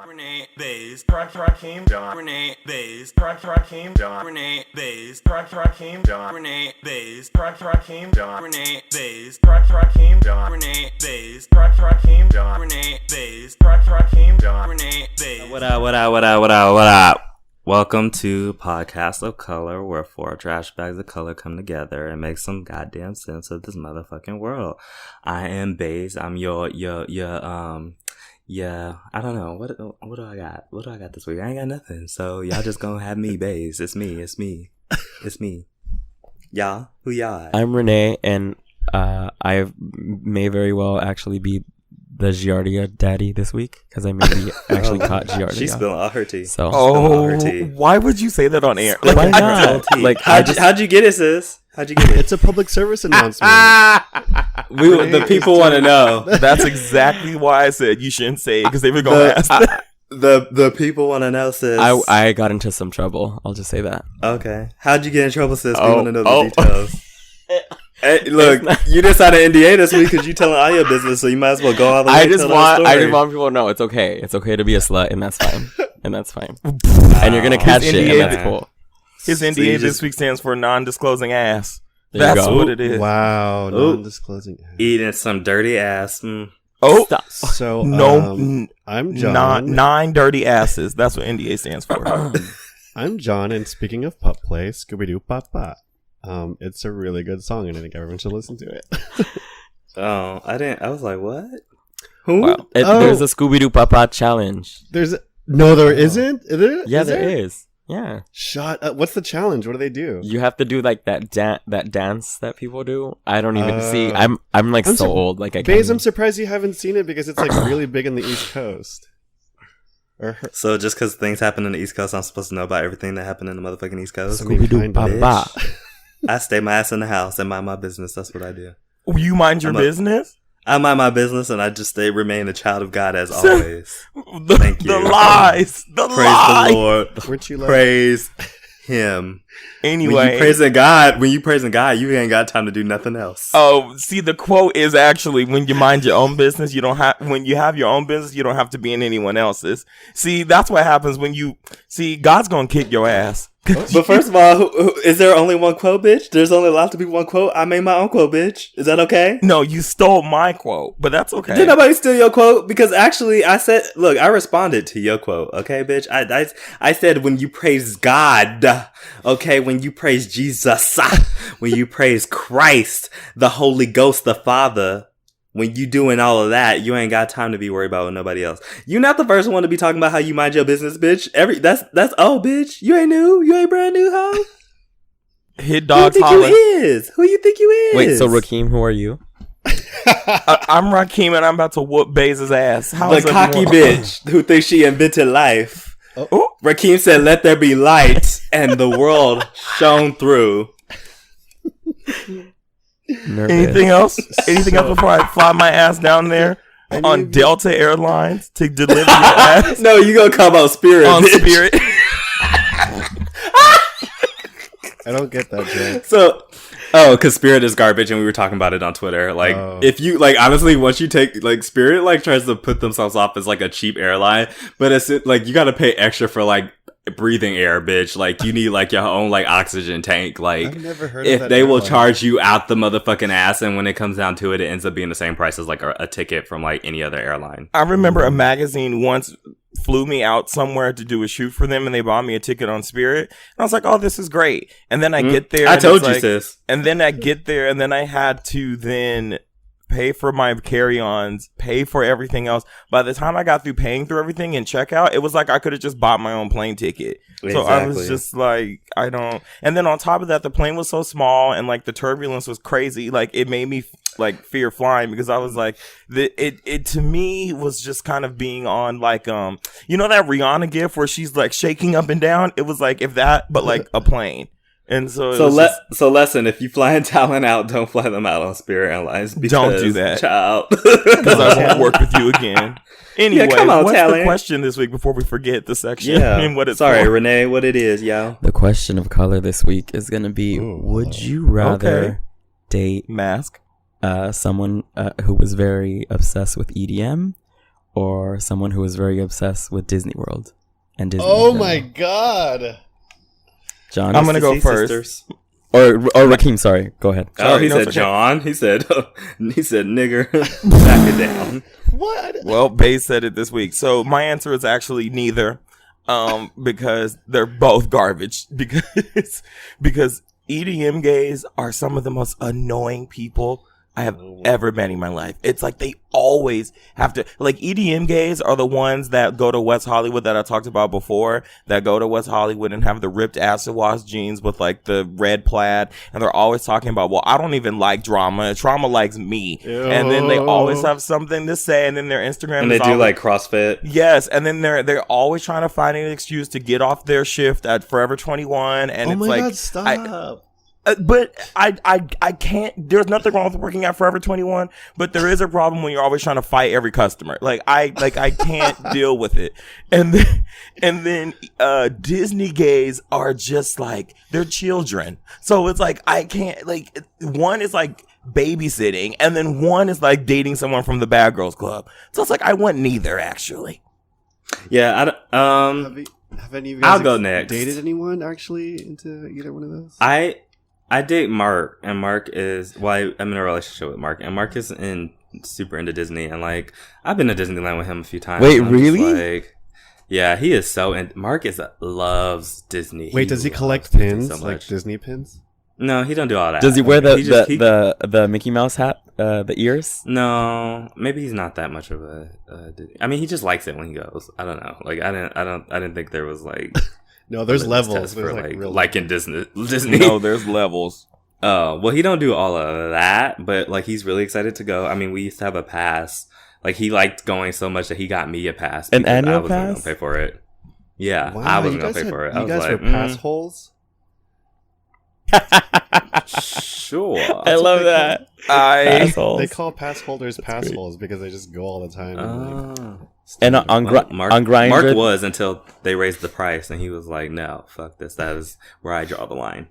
John, Renee, Bays, Rakim, John, Renee, Bays, Rakim, John, Renee, Bays, Rakim, John, Renee, Bays, Rakim, John, Renee, Bays, Rakim, John, Renee, Bays, Rakim, John, Renee, Bays, Rakim, John, Renee, Bays. What up? Welcome to Podcast of Color, where four trash bags of color come together and make some goddamn sense of this motherfucking world. I am Bays. I'm your I don't know. What do I got? What do I got this week? I ain't got nothing. So y'all just gonna have me, Bays. It's me. Y'all? Who y'all? I'm Renee, and I may very well actually be the Giardia daddy this week, because I maybe actually caught Giardia. She's spilling all her tea. So, why would you say that on air? Like, why not? Like, how'd you get it, sis? How'd you get it? It's a public service announcement. The people want to know. That's exactly why I said you shouldn't say it, because they were going to ask that. The people want to know, sis. I got into some trouble. I'll just say that. Okay. How'd you get in trouble, sis? We want to know the details. Hey, look, you just had an NDA this week because you telling all your business, so you might as well go all the way. I just want people to know it's okay. It's okay to be a slut, and that's fine. And you're gonna catch it, and that's cool. His NDA this week stands for non-disclosing ass. That's what it is. Wow, non-disclosing ass. Eating some dirty ass. Oh, stop. So I'm John. Nine dirty asses. That's what NDA stands for. I'm John, and speaking of pup play, Scooby-Doo Papa. It's a really good song, and I think everyone should listen to it. I was like, what? Who? Wow. There's a Scooby-Doo Papa challenge. There isn't? Yeah, there is. Yeah. Shut up. What's the challenge? What do they do? You have to do like that dance that people do. I don't even see. I'm so old. Like I. Baze, I'm surprised you haven't seen it because it's like really big in the East Coast. So just because things happen in the East Coast, I'm supposed to know about everything that happened in the motherfucking East Coast? Scooby-Doo Papa. I stay my ass in the house and mind my business. That's what I do. You mind your business? I mind my business, and I just remain a child of God as always. Thank you. The lies. Praise the Lord. Praise Him. Anyway, when you praising God, you ain't got time to do nothing else. Oh, see, the quote is actually, when you mind your own business, when you have your own business, you don't have to be in anyone else's. See, that's what happens when God's gonna kick your ass. But first of all, is there only one quote, bitch? There's only allowed to be one quote. I made my own quote, bitch. Is that okay? No, you stole my quote, but that's okay. Did nobody steal your quote? Because actually, I said, look, I responded to your quote, okay, bitch? I said, when you praise God, okay, when you praise Jesus, when you praise Christ, the Holy Ghost, the Father, when you doing all of that, you ain't got time to be worried about with nobody else. You're not the first one to be talking about how you mind your business, bitch. That's old, bitch. You ain't new. You ain't brand new, hoe. Hit dogs holler. Who you think you is? Wait, so Rakim, who are you? I'm Rakim, and I'm about to whoop Baze's ass. The cocky bitch who thinks she invented life. Oh. Rakim said, "Let there be light," and the world shone through. Nervous. Anything else before I fly my ass down there on Delta Airlines to deliver your ass? No, you gonna come on Spirit. Spirit. I don't get that joke. So, because Spirit is garbage, and we were talking about it on Twitter. Like, if you, like, honestly, once you take, like, Spirit, like, tries to put themselves off as, like, a cheap airline, but it's, like, you gotta pay extra for, like, breathing air, bitch. Like, you need, like, your own, like, oxygen tank. Like, I've never heard of if that they will airline. charge you out the motherfucking ass, and when it comes down to it, it ends up being the same price as, like, a ticket from, like, any other airline. I remember a magazine once flew me out somewhere to do a shoot for them, and they bought me a ticket on Spirit. And I was like, oh, this is great. And then I get there. I told you, sis. And then I get there, and then I had to then pay for my carry-ons, pay for everything else. By the time I got through paying through everything and checkout, it was like I could have just bought my own plane ticket. Exactly. So I was just like, I don't. And then on top of that, the plane was so small, and like the turbulence was crazy. Like, it made me like fear flying, because I was like, it to me was just kind of being on like, you know that Rihanna gif where she's like shaking up and down? It was like, if that, but like a plane. And so lesson, if you fly in Talent out, don't fly them out on Spirit Airlines. Don't do that, child. Because I won't work with you again. Anyway, come on, what's Talent. the question this week before we forget the section? Yeah. And what it's Sorry, for? Renee, what it is, yo. The question of color this week is going to be, would you rather date Mask someone who was very obsessed with EDM, or someone who is very obsessed with Disney World and Disney? Oh my god. John, I'm gonna go first. Sisters. or Rakeem. Sorry, go ahead. Oh, he no, said it's okay. John. He said nigger. Back it down. What? Well, Bae said it this week. So my answer is actually neither. Because they're both garbage. Because EDM gays are some of the most annoying people I have ever met in my life. It's like they always have to, like, EDM gays are the ones that go to West Hollywood that I talked about before, that go to West Hollywood and have the ripped acid wash jeans with like the red plaid, and they're always talking about, well, I don't even like drama. Trauma likes me. Ew. And then they always have something to say, and then their Instagram And they is do always, like CrossFit. yes, and then they're always trying to find an excuse to get off their shift at Forever 21, and Oh it's my like, god, stop. but I can't. There's nothing wrong with working at Forever 21, but there is a problem when you're always trying to fight every customer. I can't deal with it. And then Disney gays are just like, they're children. So it's like I can't, like, one is like babysitting, and then one is like dating someone from the Bad Girls Club. So it's like I want neither, actually. Yeah, I don't, Have any of you I'll guys go next. dated anyone actually into either one of those? I date Mark, and Mark is, well, I'm in a relationship with Mark, and Mark is super into Disney, and like, I've been to Disneyland with him a few times. Wait, and I'm just really? like, yeah, he is so Mark loves Disney. Wait, does he loves collect Disney pins, so like much. Disney pins? No, he don't do all that. Does he wear He just- he- the Mickey Mouse hat, the ears? No, maybe he's not that much of a. I mean, he just likes it when he goes. I don't know. Like, I didn't think there was like. No, there's litmus levels. test There's for like real like in Disney. No, there's levels. Oh, well, he don't do all of that, but like he's really excited to go. I mean, we used to have a pass. Like, he liked going so much that he got me a pass. An because annual I wasn't pass? gonna pay for it. Yeah, Wow, I wasn't you gonna guys pay for it. I You was guys like, were pass holes? sure. I love that. Assholes. They call pass holders pass holes because they just go all the time. And, like, And on Mark Grindr, Mark was until they raised the price, and he was like, "No, fuck this. That is where I draw the line."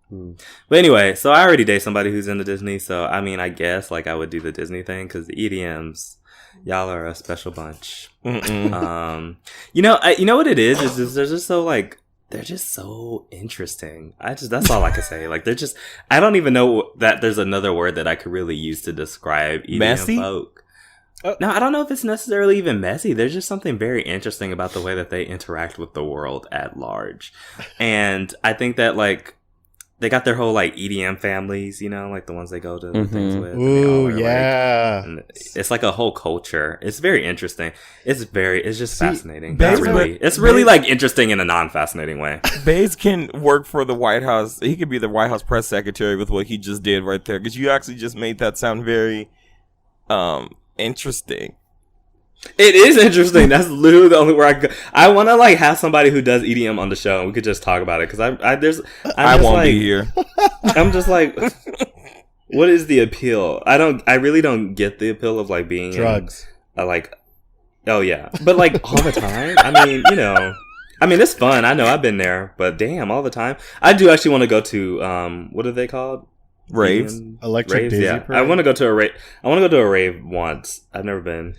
But anyway, so I already date somebody who's into Disney, so I mean, I guess like I would do the Disney thing because the EDMs, y'all are a special bunch. You know what it is just they're just so like. They're just so interesting. That's all I can say. Like, they're just, I don't even know that there's another word that I could really use to describe EDM Messy? folk. No, I don't know if it's necessarily even messy. There's just something very interesting about the way that they interact with the world at large. And I think that, like, they got their whole, like, EDM families, you know, like the ones they go to the things with. and they all Ooh, are, like, yeah. and it's like a whole culture. It's very interesting. It's just fascinating. Babe, It's really like interesting in a non-fascinating way. Baze can work for the White House. He could be the White House press secretary with what he just did right there. Because you actually just made that sound very interesting. It is interesting. That's literally the only where I want to like have somebody who does EDM on the show, and we could just talk about it because I won't be here. I'm just like, what is the appeal? I really don't get the appeal of like being Drugs. Oh yeah, but like all the time. I mean, you know, it's fun. I know I've been there, but damn, all the time. I do actually want to go to what are they called? Raves? Electric Raves. Daisy Yeah, Parade? I want to go to a rave. I want to go to a rave once. I've never been.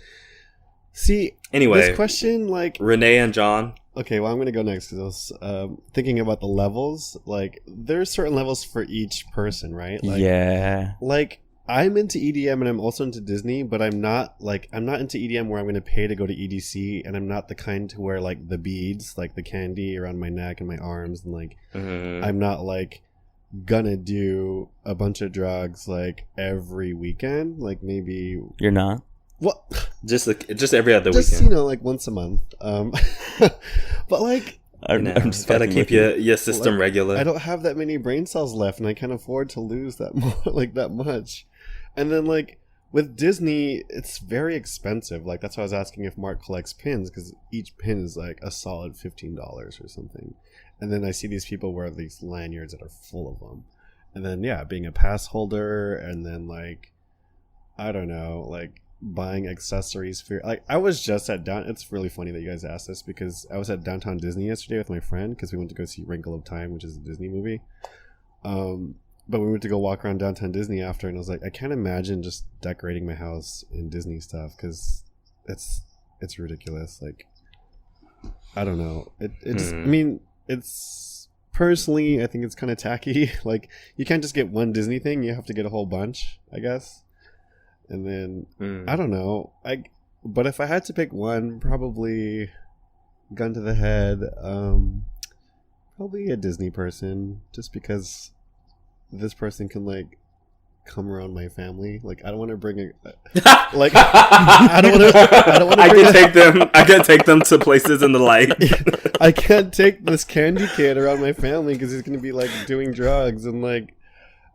See, Anyway, this question, like, Renee and John. okay, well, I'm gonna go next because I was thinking about the levels. Like, there's certain levels for each person, right? Like, yeah. Like, I'm into EDM and I'm also into Disney, but I'm not into EDM where I'm gonna pay to go to EDC, and I'm not the kind to wear like the beads, like the candy around my neck and my arms, and like I'm not like gonna do a bunch of drugs like every weekend. Like, maybe You're not? what? Just every other Just, weekend. you know, like once a month. But like, I'm Just gotta fucking keep with you. your system regular. I don't have that many brain cells left, and I can't afford to lose that that much. And then like with Disney, it's very expensive. Like, that's why I was asking if Mark collects pins, because each pin is like a solid $15 or something. And then I see these people wear these lanyards that are full of them. And then yeah, being a pass holder, and then like, I don't know, like buying accessories for, like, I was just at it's really funny that you guys asked this, because I was at Downtown Disney yesterday with my friend because we went to go see Wrinkle of Time, which is a Disney movie. But we went to go walk around Downtown Disney after, and I was like, I can't imagine just decorating my house in Disney stuff, because it's it's ridiculous. Like, I don't know. It just, I mean, it's personally, I think it's kind of tacky. Like, you can't just get one Disney thing. You have to get a whole bunch, I guess. And then, I don't know. But if I had to pick one, probably gun to the head, probably a Disney person, just because this person can, like, come around my family. Like, I don't want to bring like, I don't want to I can take them to places in the light. I can't take this candy kid around my family because he's gonna be like doing drugs and like,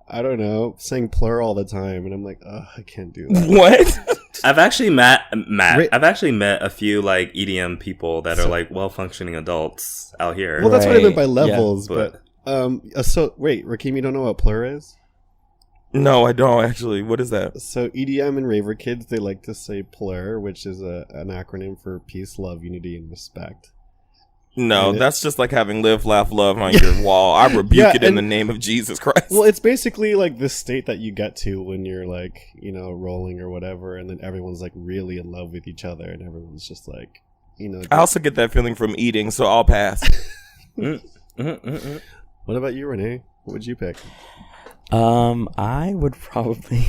I don't know, saying plur all the time, and I'm like, oh, I can't do that. What? I've actually met I've actually met a few like EDM people that are like well-functioning adults out here. Well, that's what I meant by Yeah, levels, but so wait, Rakim, you don't know what plur is? No, I don't actually. What is that? So EDM and raver kids, they like to say plur, which is an acronym for peace, love, unity, and respect. No, And that's just like having live, laugh, love on your wall. I rebuke it in the name of Jesus Christ. Well, it's basically like this state that you get to when you're like, you know, rolling or whatever, and then everyone's like really in love with each other, and everyone's just like, you know. I also get that feeling from eating, so I'll pass. What about you, Renee? What would you pick? I would probably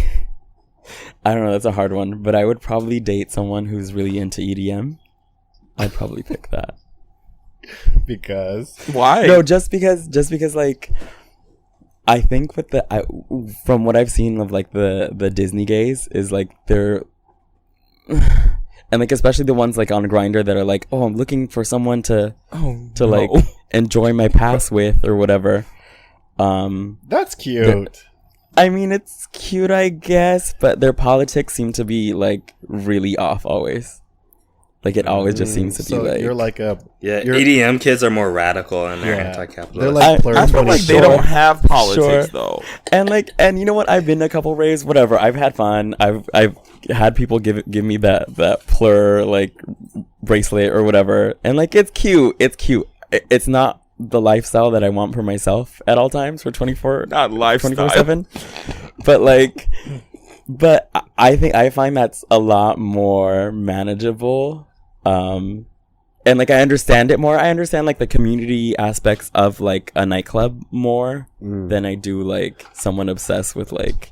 I don't know, that's a hard one, but I would probably date someone who's really into EDM. I'd probably pick that. Because Why? No, just because like I think with from what I've seen of like the Disney gays is like they're and like especially the ones like on Grindr that are like, oh, I'm looking for someone to like enjoy my past with or whatever. that's cute. I mean, it's cute, I guess, but their politics seem to be like really off always. Like it always just seems to be So like you're like a EDM kids are more radical and they're Yeah. anti-capitalist. They're like plur I feel like they 24. don't have politics Sure. though. and you know what? I've been to a couple raves, whatever. I've had fun. I've had people give me that plur like bracelet or whatever, and like it's cute. It's cute. It's not the lifestyle that I want for myself at all times for 24 Not lifestyle. 24/7. But I think I find that's a lot more manageable. And like I understand it more. I understand like the community aspects of like a nightclub more than I do like someone obsessed with like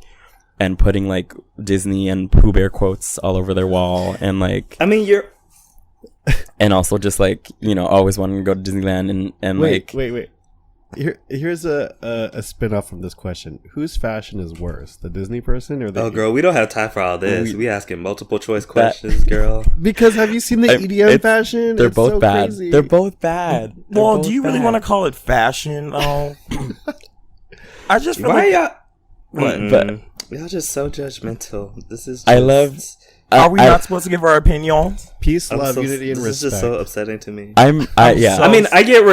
and putting like Disney and Pooh Bear quotes all over their wall and like I mean, you're and also just like, you know, always wanting to go to Disneyland and like Wait. Here's a spin-off from this question. Whose fashion is worse, the Disney person or the... Oh, girl, we don't have time for all this. We asking multiple choice questions, girl. Because have you seen the EDM fashion? they're It's both so bad. crazy. They're both bad. They're Well, both do you really bad. want to call it fashion though? I just feel Why like y'all? What? But Y'all just so judgmental. This is. I love. are we not supposed to give our opinions? Peace, love, unity, and This is respect. just so upsetting to me. Yeah. I mean, I get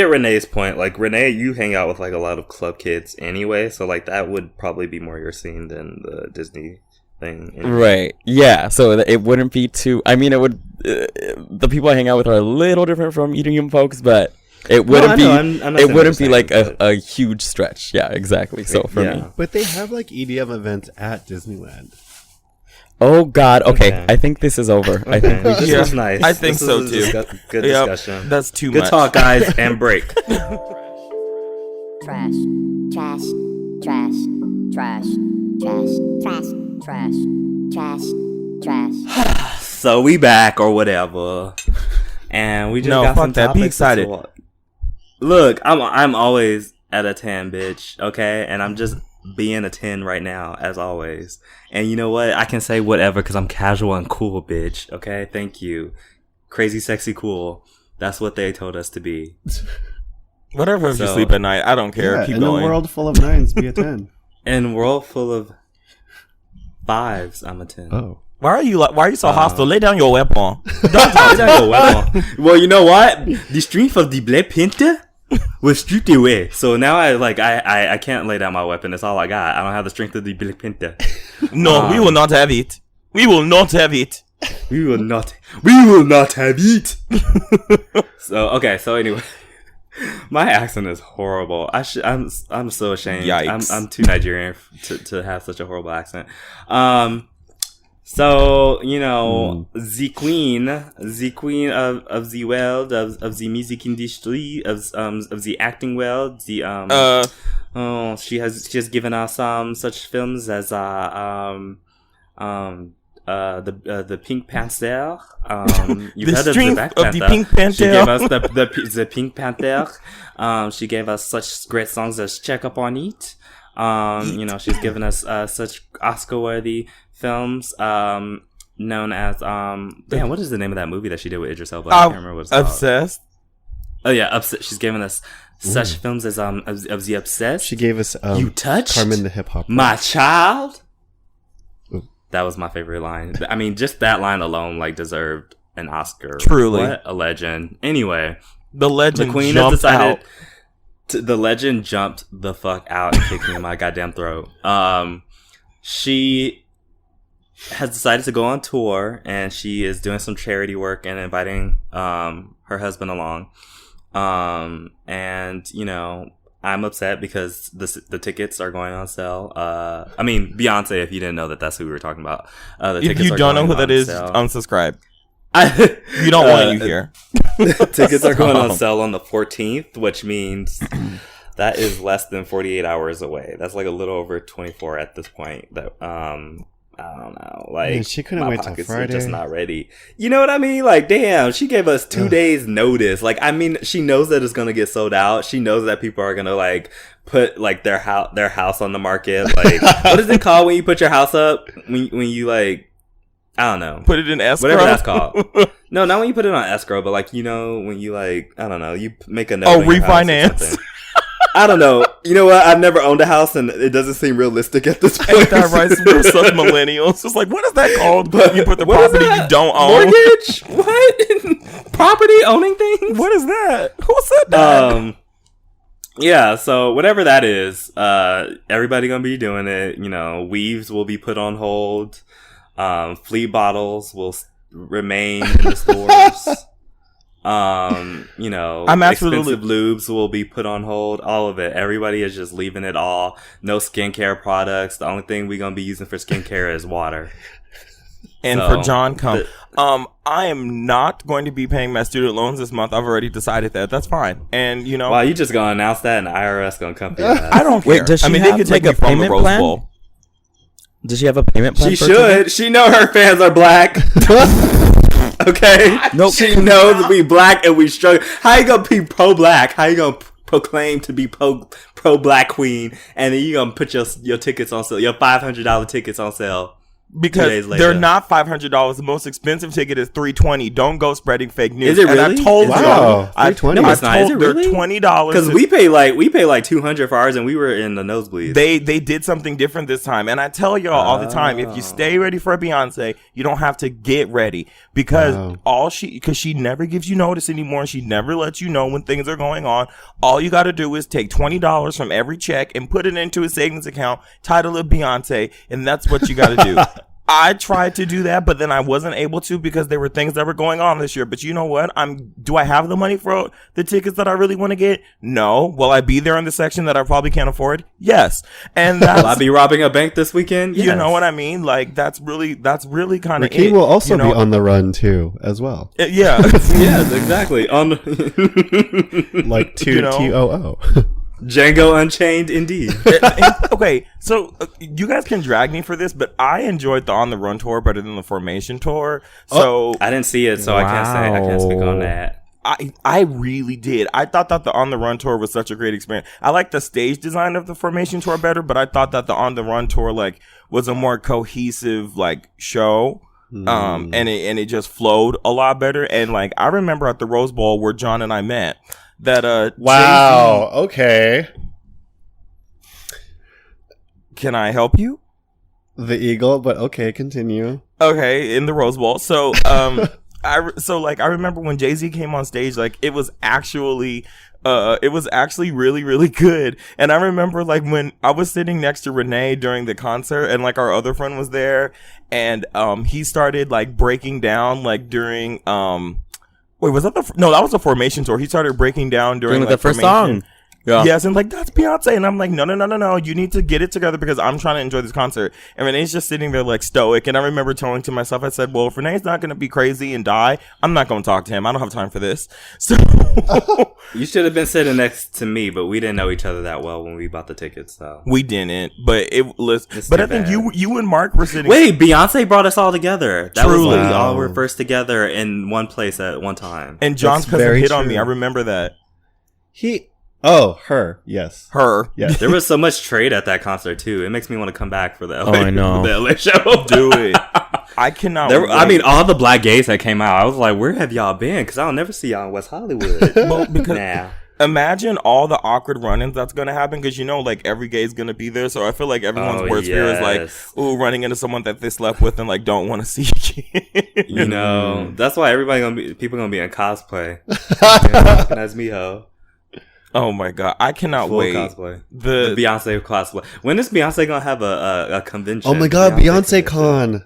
Renee's point. Like Renee, you hang out with like a lot of club kids anyway, so like that would probably be more your scene than the Disney thing. Anyway. Right. Yeah. So it wouldn't be too. I mean, it would. The people I hang out with are a little different from EDM folks, but it wouldn't be. I'm not It saying wouldn't what you're be like saying, a huge stretch. Yeah. Exactly. So for me. But they have like EDM events at Disneyland. Oh God. Okay. Okay. I think this is over. I think we This just. was nice. I think This so, was a too. good Yep, discussion. that's too Good much. talk, guys, and break. Trash, trash, trash, trash, trash, trash, trash, trash, trash. So we back or whatever, and we just No, got fuck some that. Be topics to excited. talk. Look, I'm always at a 10, bitch. Okay, and I'm just being a 10 right now, as always. And you know what? I can say whatever because I'm casual and cool, bitch. Okay, thank you. Crazy, sexy, cool. That's what they told us to be. Whatever if you So- sleep at night. I don't care. Yeah, Keep in going. a world full of nines, be a 10. In a world full of fives, I'm a 10. Oh. Why are you so hostile? Lay down your weapon. Well, you know what? The strength of the Black Panther was stripped away. So now I can't lay down my weapon. That's all I got. I don't have the strength of the Black Panther. No, we will not have it. We will not have it. We will not have it. So okay. So anyway, my accent is horrible. I'm so ashamed. Yikes. I'm too Nigerian to have such a horrible accent. So, you know, the queen of the world, of the music industry, of the acting world, she has given us such films as the Pink Panther. You've heard of the Black Panther. The Pink Panther. She gave us the Pink Panther. She gave us such great songs as Check Up on It. You know, she's given us such Oscar-worthy films known as damn, what is the name of that movie that she did with Idris Elba? I can't remember what it's called. Obsessed. Oh yeah, Obsessed. She's given us such films as of the Obsessed. She gave us You Touched Carmen the Hip Hop. My Child. That was my favorite line. I mean, just that line alone like deserved an Oscar. Truly. What a legend. Anyway, The legend the queen has decided the legend jumped the fuck out and kicked me in my goddamn throat. She has decided to go on tour, and she is doing some charity work and inviting her husband along. And you know, I'm upset because the tickets are going on sale. I mean, Beyonce, if you didn't know that's who we were talking about. If you don't know who that is, unsubscribe. You don't want you here. Tickets are going on sale on the 14th, which means that is less than 48 hours away. That's like a little over 24 at this point. That I don't know. Like, man, she couldn't my wait till pockets Friday. are just not ready. You know what I mean? Like, damn, she gave us 2 days notice. Like, I mean, she knows that it's gonna get sold out. She knows that people are gonna like put like their house on the market. Like, what is it called when you put your house up? When you like, I don't know. Put it in escrow. Whatever that's called. No, not when you put it on escrow, but like, you know, when you like, I don't know, you make a note. Oh, refinance. I don't know. You know what? I've never owned a house, and it doesn't seem realistic at this point. Ain't that right? We're such millennials. It's like, what is that called? But you put the what is property that? you don't own. Mortgage? What? Property owning things? What is that? Who said that? Yeah. So whatever that is, everybody gonna be doing it. You know, weaves will be put on hold. Flea bottles will remain in the stores. You know, expensive lubes will be put on hold. All of it. Everybody is just leaving it all. No skincare products. The only thing we're gonna be using for skincare is water. And So, for John Cum, I am not going to be paying my student loans this month. I've already decided that. That's fine. And you know, wow, you just gonna announce that, and the IRS gonna come for your ass. I don't care. Wait, does she they have, could like, take a me from the payment Rose plan? Bowl. Does she have a payment plan? She for tickets? should. She know her fans are black. Okay. Nope. She knows we black and we struggle. How you gonna be pro-black? How you gonna proclaim to be pro-black queen, and then you gonna put your tickets on sale, your $500 tickets on sale? Because they're not $500. The most expensive ticket is $320. Don't go spreading fake news. Is it really? And I told Wow, you, $320. No, it's not. Is it they're really? $20 Because we pay like $200 for ours, and we were in the nosebleeds. They did something different this time, and I tell y'all all the time: if you stay ready for a Beyonce, you don't have to get ready because because she never gives you notice anymore. She never lets you know when things are going on. All you got to do is take $20 from every check and put it into a savings account, title it Beyonce, and that's what you got to do. I tried to do that, but then I wasn't able to because there were things that were going on this year. But you know what? Do I have the money for the tickets that I really want to get? No. Will I be there in the section that I probably can't afford? Yes. And will I be robbing a bank this weekend? Yes. You know what I mean? Like that's really kind of Rakeem will also be on the run too, as well. Yeah. Yes, exactly. On Like TOO. Django Unchained, indeed. Okay, so you guys can drag me for this, but I enjoyed the On the Run tour better than the Formation tour. So I didn't see it, so I can't speak on that. I really did. I thought that the On the Run tour was such a great experience. I like the stage design of the Formation tour better, but I thought that the On the Run tour like was a more cohesive like show. And it just flowed a lot better. And like I remember at the Rose Bowl where John and I met. Wow. Okay. Can I help you? The Eagle, but okay, continue. Okay, in the Rose Bowl. So, I remember when Jay-Z came on stage, like it was actually really, really good. And I remember like when I was sitting next to Renee during the concert, and like our other friend was there, and he started like breaking down like during Wait, was that that was a Formation tour. He started breaking down during like, the first Formation. song. Yeah. Yes, and like, that's Beyonce. And I'm like, no. You need to get it together because I'm trying to enjoy this concert. And Renee's just sitting there like stoic. And I remember telling to myself, I said, well, if Renee's not going to be crazy and die, I'm not going to talk to him. I don't have time for this. So You should have been sitting next to me, but we didn't know each other that well when we bought the tickets. So we didn't. But It's but too I think bad. you and Mark were sitting. Wait, Beyonce brought us all together. That Truly. was when we Wow. all were first together in one place at one time. And John's That's cousin very hit on me. true. I remember that. Her, yes. Her. Yes. There was so much trade at that concert too. It makes me want to come back for the LA, I know. the LA show. Do it. I cannot. I wait. mean, all the black gays that came out, I was like, where have y'all been? Because I'll never see y'all in West Hollywood. Well, because Nah. imagine all the awkward run-ins that's gonna happen because like every gay is gonna be there. So I feel like everyone's Oh, worst fear is like, yes. ooh, running into someone that they slept with and like don't want to see again. You know, that's why people gonna be in cosplay. Recognize me, ho. Oh my god, I cannot Full wait. cosplay. The The Beyonce cosplay. When is Beyonce gonna have a convention? Oh my god, Beyonce convention. Con.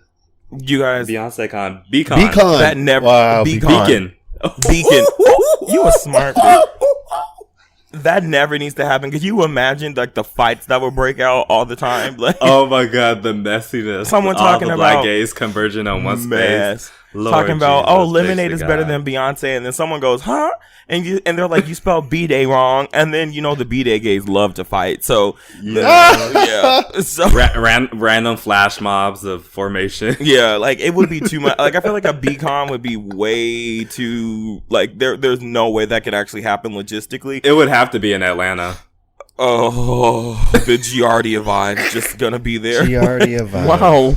you guys Beyonce con. Beacon. Beacon. that never Wow, Beacon. Beacon. Beacon. You a smart bitch. That never needs to happen. Could you imagine like the fights that would break out all the time? Like, Oh my god, the messiness. Someone All talking the about black gays converging on one mess. space. Lord Talking about, Jesus, oh, lemonade thanks is to better God. than Beyonce, and then someone goes, huh? And they're like, you spelled B-Day wrong, and then the B-Day gays love to fight, so yeah. So Random flash mobs of formation. yeah, like it would be too much. Like I feel like a BCon would be way too like there's no way that could actually happen logistically. It would have to be in Atlanta. Oh, the Giardia vibe just gonna be there. Giardia vibe. Wow.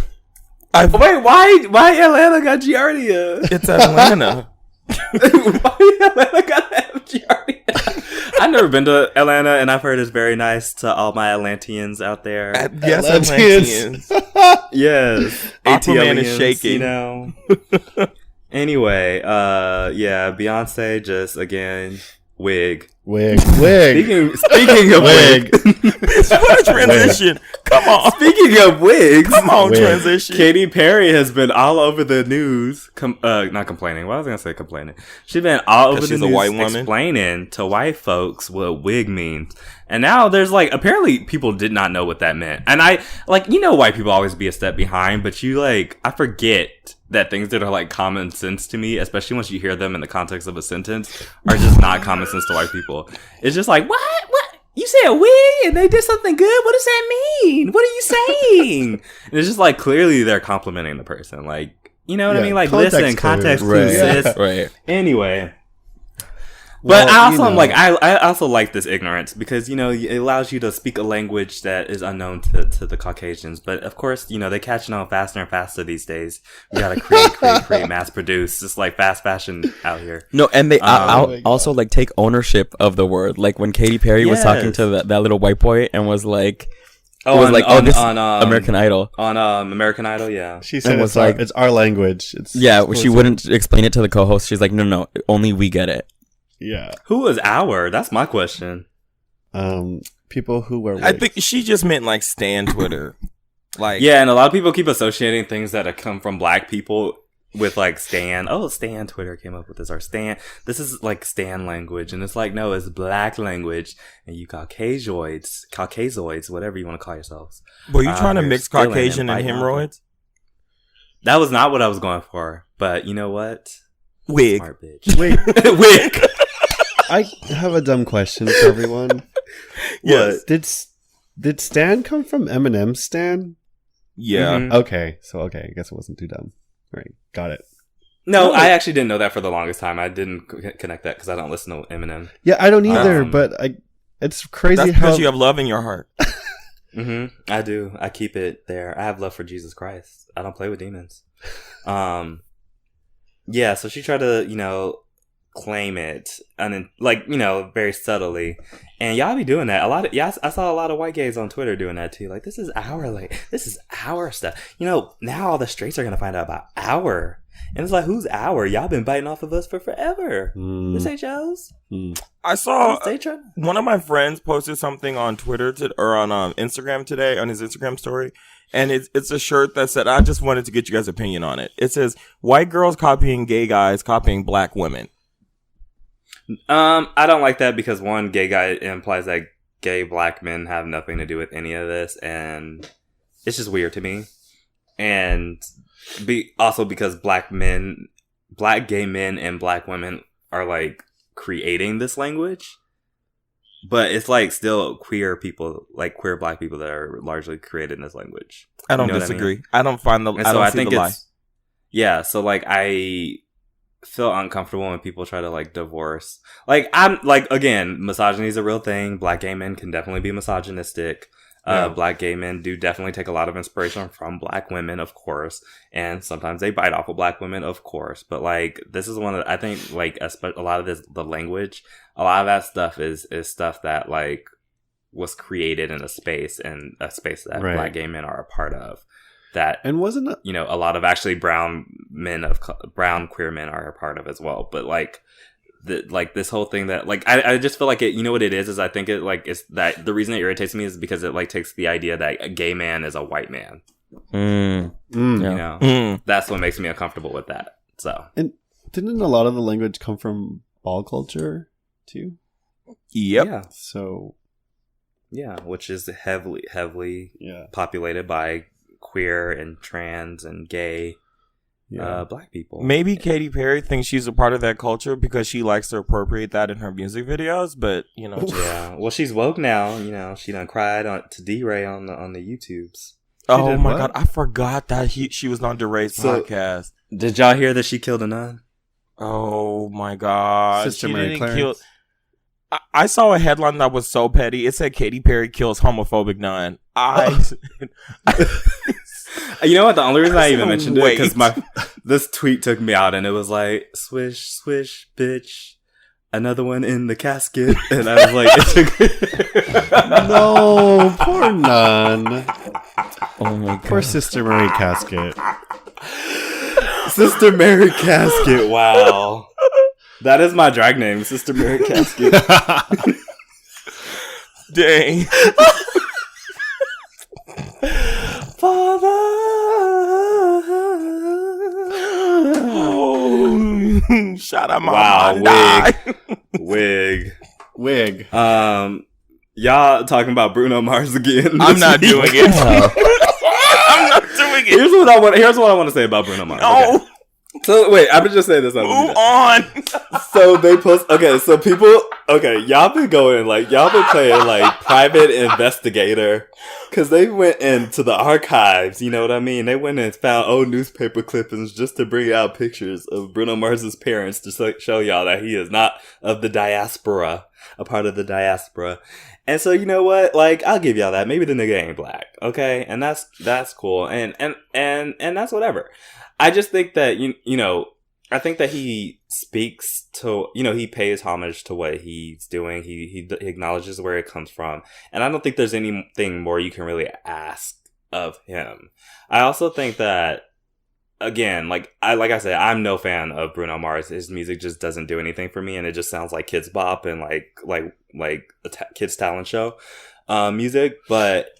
Wait, why Atlanta got Giardia? It's Atlanta. Why Atlanta got to have Giardia? I've never been to Atlanta, and I've heard it's very nice to all my Atlanteans out there. Yes, Atlanteans. Atlanteans. Yes, Aquaman is ATLians, shaking. You know. Anyway, yeah, Beyonce just again wig. Wig. Speaking of Wig. wig. What a transition. Come on. Speaking of wigs, Come on, Wig. transition. Katy Perry has been all over the news. Not complaining. Why was I gonna say complaining? She's been all over the she's news a white woman? explaining to white folks what wig means. And now there's like, apparently people did not know what that meant. And I, like, white people always be a step behind, but I forget that things that are like common sense to me, especially once you hear them in the context of a sentence, are just not common sense to white people. It's just like, what? You said wig and they did something good? What does that mean? What are you saying? And it's just like, clearly they're complimenting the person. Like, you know what I Yeah, mean? Like, context listen, clues. context Right. clues, sis. Right. Anyway. Well, But I also you am know. like, I also like this ignorance because, it allows you to speak a language that is unknown to the Caucasians. But of course, they catching on faster and faster these days. We gotta create, mass produce. It's like fast fashion out here. No, and they Oh my God. also like take ownership of the word. Like when Katy Perry was talking Yes. to that little white boy and was like, On this American Idol. On American Idol, yeah. She said And was it's, like- it's our language. It's Yeah, she exclusive. wouldn't explain it to the co-host. She's like, no, only we get it. Yeah. Who is our? That's my question. People who wear wigs. I think she just meant like Stan Twitter. Like, Yeah, and a lot of people keep associating things that have come from black people with like Stan. Oh, Stan Twitter came up with this, or Stan. This is like Stan language, and it's like, no, it's black language, and you Caucasoids, whatever you want to call yourselves. were you trying to You're mix stealing Caucasian and biting off hemorrhoids? That was not what I was going for, but you know what? Wig. Smart bitch. Wait, Wig. I have a dumb question for everyone. Yes. Did Stan come from Eminem's Stan? Yeah. Mhm. Okay, I guess it wasn't too dumb. Right, got it. No, I actually didn't know that for the longest time. I didn't connect that because I don't listen to Eminem. Yeah, I don't either, Um, but it's crazy That's how because you have love in your heart. I do. I keep it there. I have love for Jesus Christ. I don't play with demons. Yeah, so she tried to, claim it, and then, very subtly. And y'all be doing that. I saw a lot of white gays on Twitter doing that too. Like, this is our stuff. Now all the straights are gonna find out about our. And it's like, who's our? Y'all been biting off of us for forever. This ain't y'all's. I saw They try- one of my friends posted something on Twitter or on Instagram today on his Instagram story, and it's a shirt that said, I just wanted to get you guys' opinion on it. It says, white girls copying gay guys copying black women. I don't like that because one, gay guy implies that gay black men have nothing to do with any of this, and it's just weird to me. And also because black gay men and black women are like creating this language, but it's like still queer people, like queer black people that are largely creating this language. I don't You know disagree. what I don't find the. I mean? I So don't I see think the lie. it's yeah. So like I feel uncomfortable when people try to like divorce. Like I'm like again, misogyny is a real thing. Black gay men can definitely be misogynistic. Yeah. Black gay men do definitely take a lot of inspiration from black women, of course, and sometimes they bite off of black women, of course. But like, this is one of I think like a lot of the language, a lot of that stuff is stuff that like was created in a space that Right. black gay men are a part of. That And wasn't it? a lot of actually brown queer men are a part of as well. But like this whole thing that like I just feel like it. You know what it is I think it like it's that the reason it irritates me is because it like takes the idea that a gay man is a white man. Mm. You know, that's what makes me uncomfortable with that. So And didn't a lot of the language come from ball culture too? Yep. yeah, So which is heavily yeah, populated by queer and trans and gay black people. Maybe Katy Perry thinks she's a part of that culture because she likes to appropriate that in her music videos, but Yeah, well, she's woke now. You know, she done cried to D-Ray on the YouTubes. Oh did my what? god, I forgot that she was on DeRay's podcast. Did y'all hear that she killed a nun? Oh my god, Sister she Mary didn't Clarence. kill. I saw a headline that was so petty. It said Katy Perry kills homophobic nun. You know what? The only reason I even mentioned it Wait. because this tweet took me out, and it was like swish swish, bitch, another one in the casket, and I was like, no, poor nun, Oh my god. poor Sister Mary Casket. Sister Mary Casket. Wow, that is my drag name, Sister Mary Casket. Dang. Oh, shout out my Wow, mom. wig. Wig. Y'all talking about Bruno Mars again? I'm not doing it. I'm not doing it. Here's what I want to say about Bruno Mars. No, Okay. So wait, I'm gonna just say this. move on. So they post. Okay, so people. Okay, y'all been going like y'all been playing like private investigator, because they went into the archives. You know what I mean? They went and found old newspaper clippings just to bring out pictures of Bruno Mars's parents to show y'all that he is not of the diaspora, a part of the diaspora. And so you know what? Like I'll give y'all that. Maybe the nigga ain't black. Okay, and that's cool. And that's whatever. I just think that I think that he speaks to, he pays homage to what he's doing. He acknowledges where it comes from. And I don't think there's anything more you can really ask of him. I also think that, again, like I said, I'm no fan of Bruno Mars. His music just doesn't do anything for me. And it just sounds like Kids Bop and like a kids talent show music. But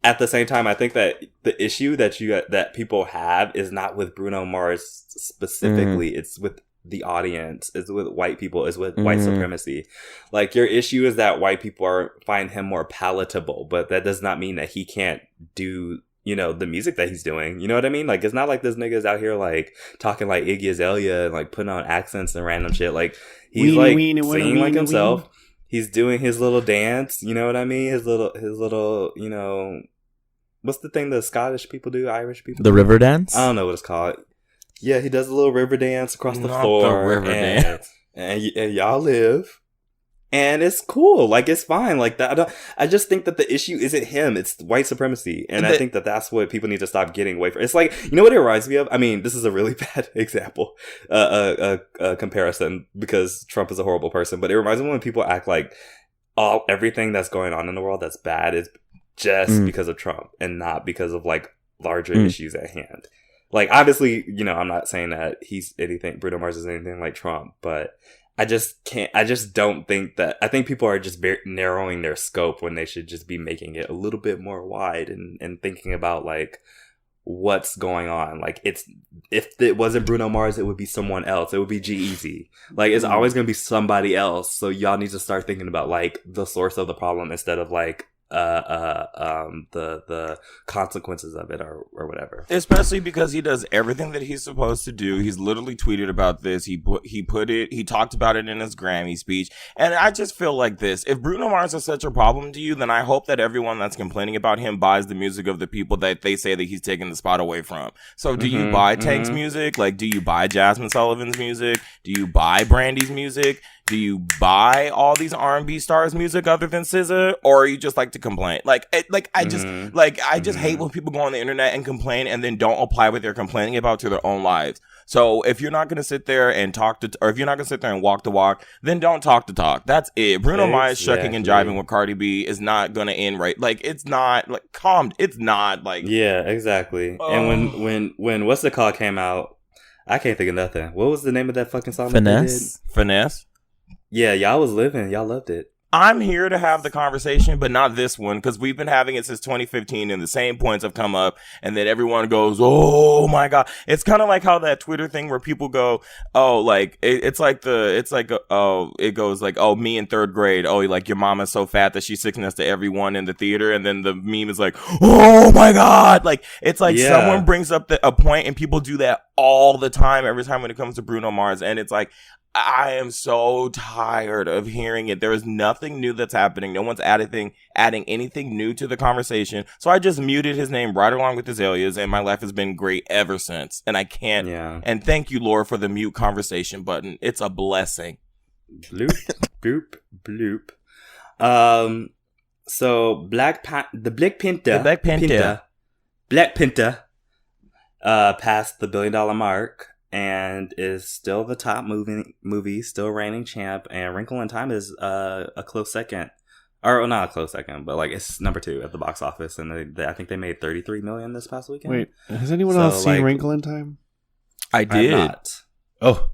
at the same time, I think that the issue that people have is not with Bruno Mars specifically. It's with the audience. It's with white people. It's with white supremacy. Like your issue is that white people find him more palatable, but that does not mean that he can't do the music that he's doing. You know what I mean? Like it's not like this nigga's out here like talking like Iggy Azalea and like putting on accents and random shit. Like he's singing like himself. He's doing his little dance. You know what I mean? His little what's the thing that Scottish people do? Irish people The do? river dance? I don't know what it's called. Yeah, he does a little river dance across the Not floor. the river dance. And y'all live. And it's cool. Like, it's fine. Like, that. I just think that the issue isn't him. It's white supremacy. And I think that that's what people need to stop getting away from. It's like, you know what it reminds me of? I mean, this is a really bad example, comparison, because Trump is a horrible person. But it reminds me when people act like everything that's going on in the world that's bad is just because of Trump and not because of like larger issues at hand. Like obviously, I'm not saying that Bruno Mars is anything like Trump, but I just don't think that. I think people are just narrowing their scope when they should just be making it a little bit more wide and thinking about like what's going on. Like, if it wasn't Bruno Mars, it would be someone else. It would be G-Eazy. Like, it's always going to be somebody else. So y'all need to start thinking about, like, the source of the problem instead of, like, the consequences of it or whatever. Especially because he does everything that he's supposed to do. He's literally tweeted about this. He talked about it in his Grammy speech. And I just feel like this. If Bruno Mars is such a problem to you, then I hope that everyone that's complaining about him buys the music of the people that they say that he's taking the spot away from. So do you buy Tank's music? Like, do you buy Jasmine Sullivan's music? Do you buy Brandy's music? Do you buy all these R&B stars' music other than SZA, or you just like to complain? I just hate when people go on the internet and complain and then don't apply what they're complaining about to their own lives. So if you're not going to sit there and or if you're not going to sit there and walk the walk, then don't talk the talk. That's it. Bruno Mars shucking and jiving with Cardi B is not going to end right. Like, it's not like it's not like. Yeah, exactly. And when What's It Called came out, I can't think of nothing. What was the name of that fucking song? Finesse. Yeah, y'all was living. Y'all loved it. I'm here to have the conversation, but not this one, because we've been having it since 2015 and the same points have come up, and then everyone goes, oh my God. It's kind of like how that Twitter thing where people go, oh, like, it goes like, oh, me in third grade. Oh, like, your mama's so fat that she's sitting next to everyone in the theater. And then the meme is like, oh my God. Like, it's like someone brings up a point and people do that all the time, every time when it comes to Bruno Mars. And it's like, I am so tired of hearing it. There is nothing new that's happening. No one's adding anything new to the conversation. So I just muted his name right along with Azalea's, and my life has been great ever since. And I can't. Yeah. And thank you, Laura, for the mute conversation button. It's a blessing. Bloop, bloop, bloop. So Black Panther passed the $1 billion mark. And is still the top movie, still reigning champ. And Wrinkle in Time is a close second. Or not a close second, but like it's number 2 at the box office. And I think they made $33 million this past weekend. Wait, has anyone else seen Wrinkle in Time? I did. Oh.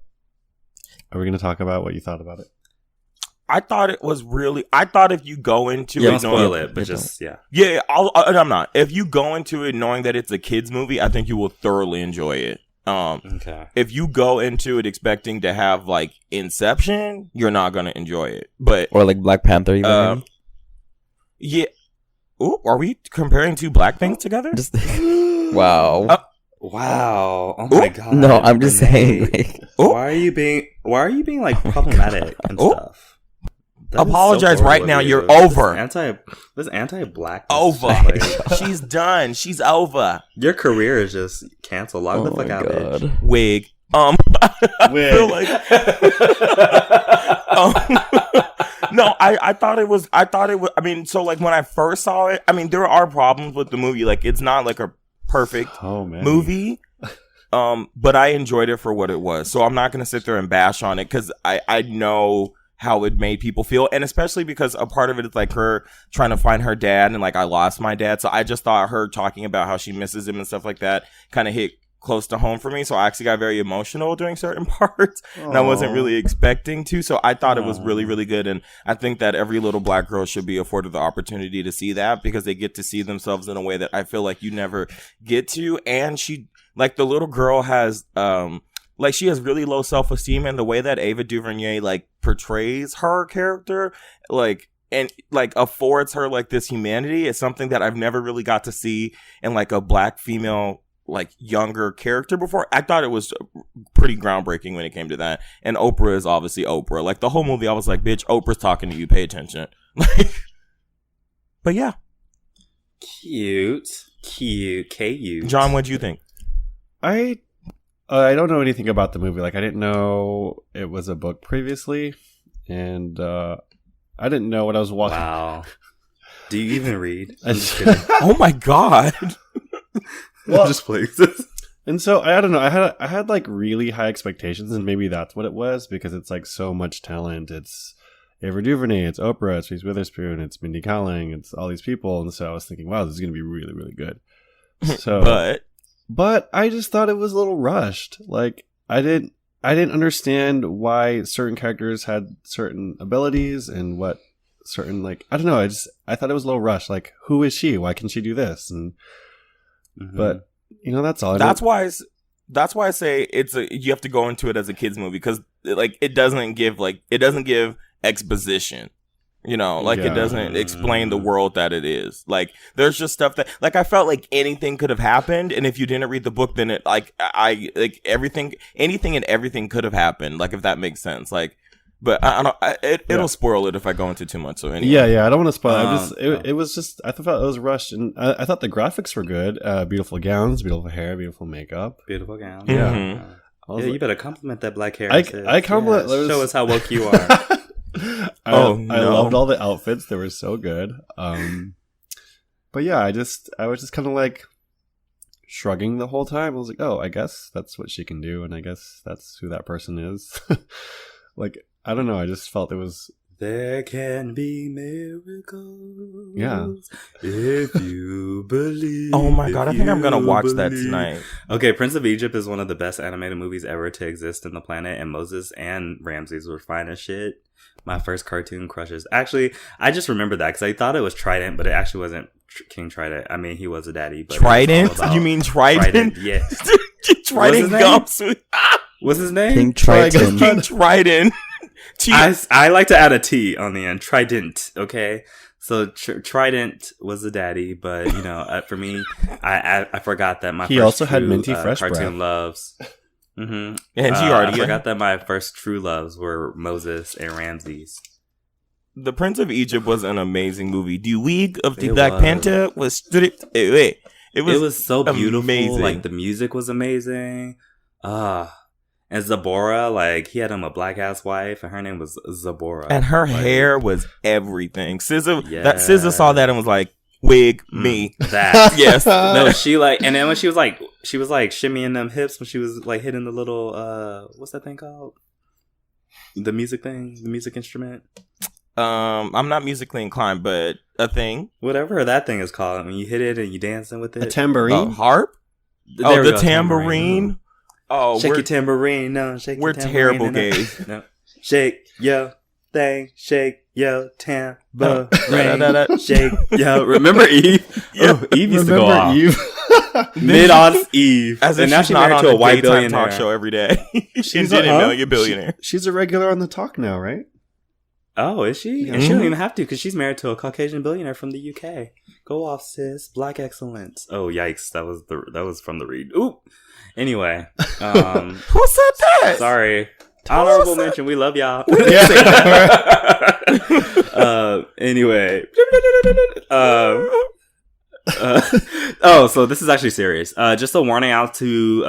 Are we going to talk about what you thought about it? I thought if you go into it, don't spoil it, but yeah. I'm not. If you go into it knowing that it's a kids movie, I think you will thoroughly enjoy it. Okay. If you go into it expecting to have like Inception, you're not gonna enjoy it. Or like Black Panther, even. Yeah. Ooh, are we comparing 2 black things together? Just wow. Wow. Oh my God. No, I'm just saying. Like, why are you being like problematic and stuff? That apologize right now. You're over. This anti-black. Over. She's done. She's over. Your career is just canceled. Log the fuck out, bitch. Wig. Wig. Feel like, no, I thought it was. I mean, so like when I first saw it, I mean, there are problems with the movie. Like it's not like a perfect movie. But I enjoyed it for what it was. So I'm not gonna sit there and bash on it because I know how it made people feel, and especially because a part of it is like her trying to find her dad, and like I lost my dad, so I just thought her talking about how she misses him and stuff like that kind of hit close to home for me. So I actually got very emotional during certain parts. And I wasn't really expecting to, so I thought it was really, really good. And I think that every little black girl should be afforded the opportunity to see that, because they get to see themselves in a way that I feel like you never get to. And she, like, the little girl has like, she has really low self-esteem, and the way that Ava DuVernay, like, portrays her character, like, and, like, affords her, like, this humanity is something that I've never really got to see in, like, a black female, like, younger character before. I thought it was pretty groundbreaking when it came to that. And Oprah is obviously Oprah. Like, the whole movie, I was like, bitch, Oprah's talking to you. Pay attention. Like, but yeah. Cute. K-U. John, what'd you think? I don't know anything about the movie. Like, I didn't know it was a book previously, and I didn't know what I was watching. Wow. Do you even read? Oh my God. Well, just please. And so I don't know. I had like really high expectations, and maybe that's what it was, because it's like so much talent. It's Ava DuVernay, it's Oprah, it's Reese Witherspoon, it's Mindy Kaling, it's all these people, and so I was thinking, wow, this is going to be really, really good. So, but I just thought it was a little rushed. Like, I didn't understand why certain characters had certain abilities and what certain, like, I don't know. I thought it was a little rushed. Like, who is she? Why can she do this? And but That's all. That's why I say you have to go into it as a kids movie, because like it doesn't give exposition. It doesn't explain the world that it is. Like, there's just stuff that, like, I felt like anything could have happened, and if you didn't read the book, then it, anything and everything could have happened. Like, if that makes sense. Like, but I don't. It'll spoil it if I go into too much. So anyway. Yeah. I don't want to spoil. It was just. I thought it was rushed, and I thought the graphics were good. Beautiful gowns, beautiful hair, beautiful makeup, beautiful gowns. Yeah. Mm-hmm. You better compliment that black hair. I compliment. Yes. Show us how woke you are. I loved all the outfits. They were so good. But yeah, I was just kind of like shrugging the whole time. I was like, oh, I guess that's what she can do, and I guess that's who that person is. Like, I don't know. I just felt it was. There can be miracles. Yeah. If you believe. Oh my god, I think I'm gonna watch that tonight. Okay, Prince of Egypt is one of the best animated movies ever to exist in the planet, and Moses and Ramses were fine as shit. My first cartoon crushes. Actually, I just remember that because I thought it was Trident, but it actually wasn't King Trident. I mean, he was a daddy. But Trident? You mean Trident? Yeah. Trident gums. What's his name? King Trident. King Trident. I like to add a T on the end. Trident. Okay. So Trident was the daddy, but for me, I forgot that he also had minty fresh cartoon breath. loves. Mm-hmm. And I forgot that my first true loves were Moses and Ramses. The Prince of Egypt was an amazing movie. The Wig of the Black Panther was stripped away. It was so beautiful. Amazing. Like, the music was amazing. And Zabora, like, he had him a black ass wife, and her name was Zabora, and her hair was everything. SZA saw that and was like, "Wig me." That yes. No, she like, and then when she was like shimmying them hips when she was like hitting the little what's that thing called? The music thing, the music instrument. I'm not musically inclined, but a thing, whatever that thing is called, when you hit it and you dancing with it, a tambourine, harp. The tambourine. Oh, shake your tambourine, no, shake your tambourine. We're terrible gays. No. Shake your thing, shake your tambourine, shake yo. Remember Eve? Yeah. Oh, Eve used to go off. Eve. Mid-odds Eve. As if and now she's not married on to a a white billionaire talk show every day. She's a billionaire. She's a regular on the talk now, right? Oh, is she? Yeah. She don't even have to, because she's married to a Caucasian billionaire from the UK. Go off, sis. Black excellence. Oh, yikes! That was from the read. Ooh. Anyway, who said that? Sorry. Honorable mention. We love y'all. Anyway. So this is actually serious. Just a warning out to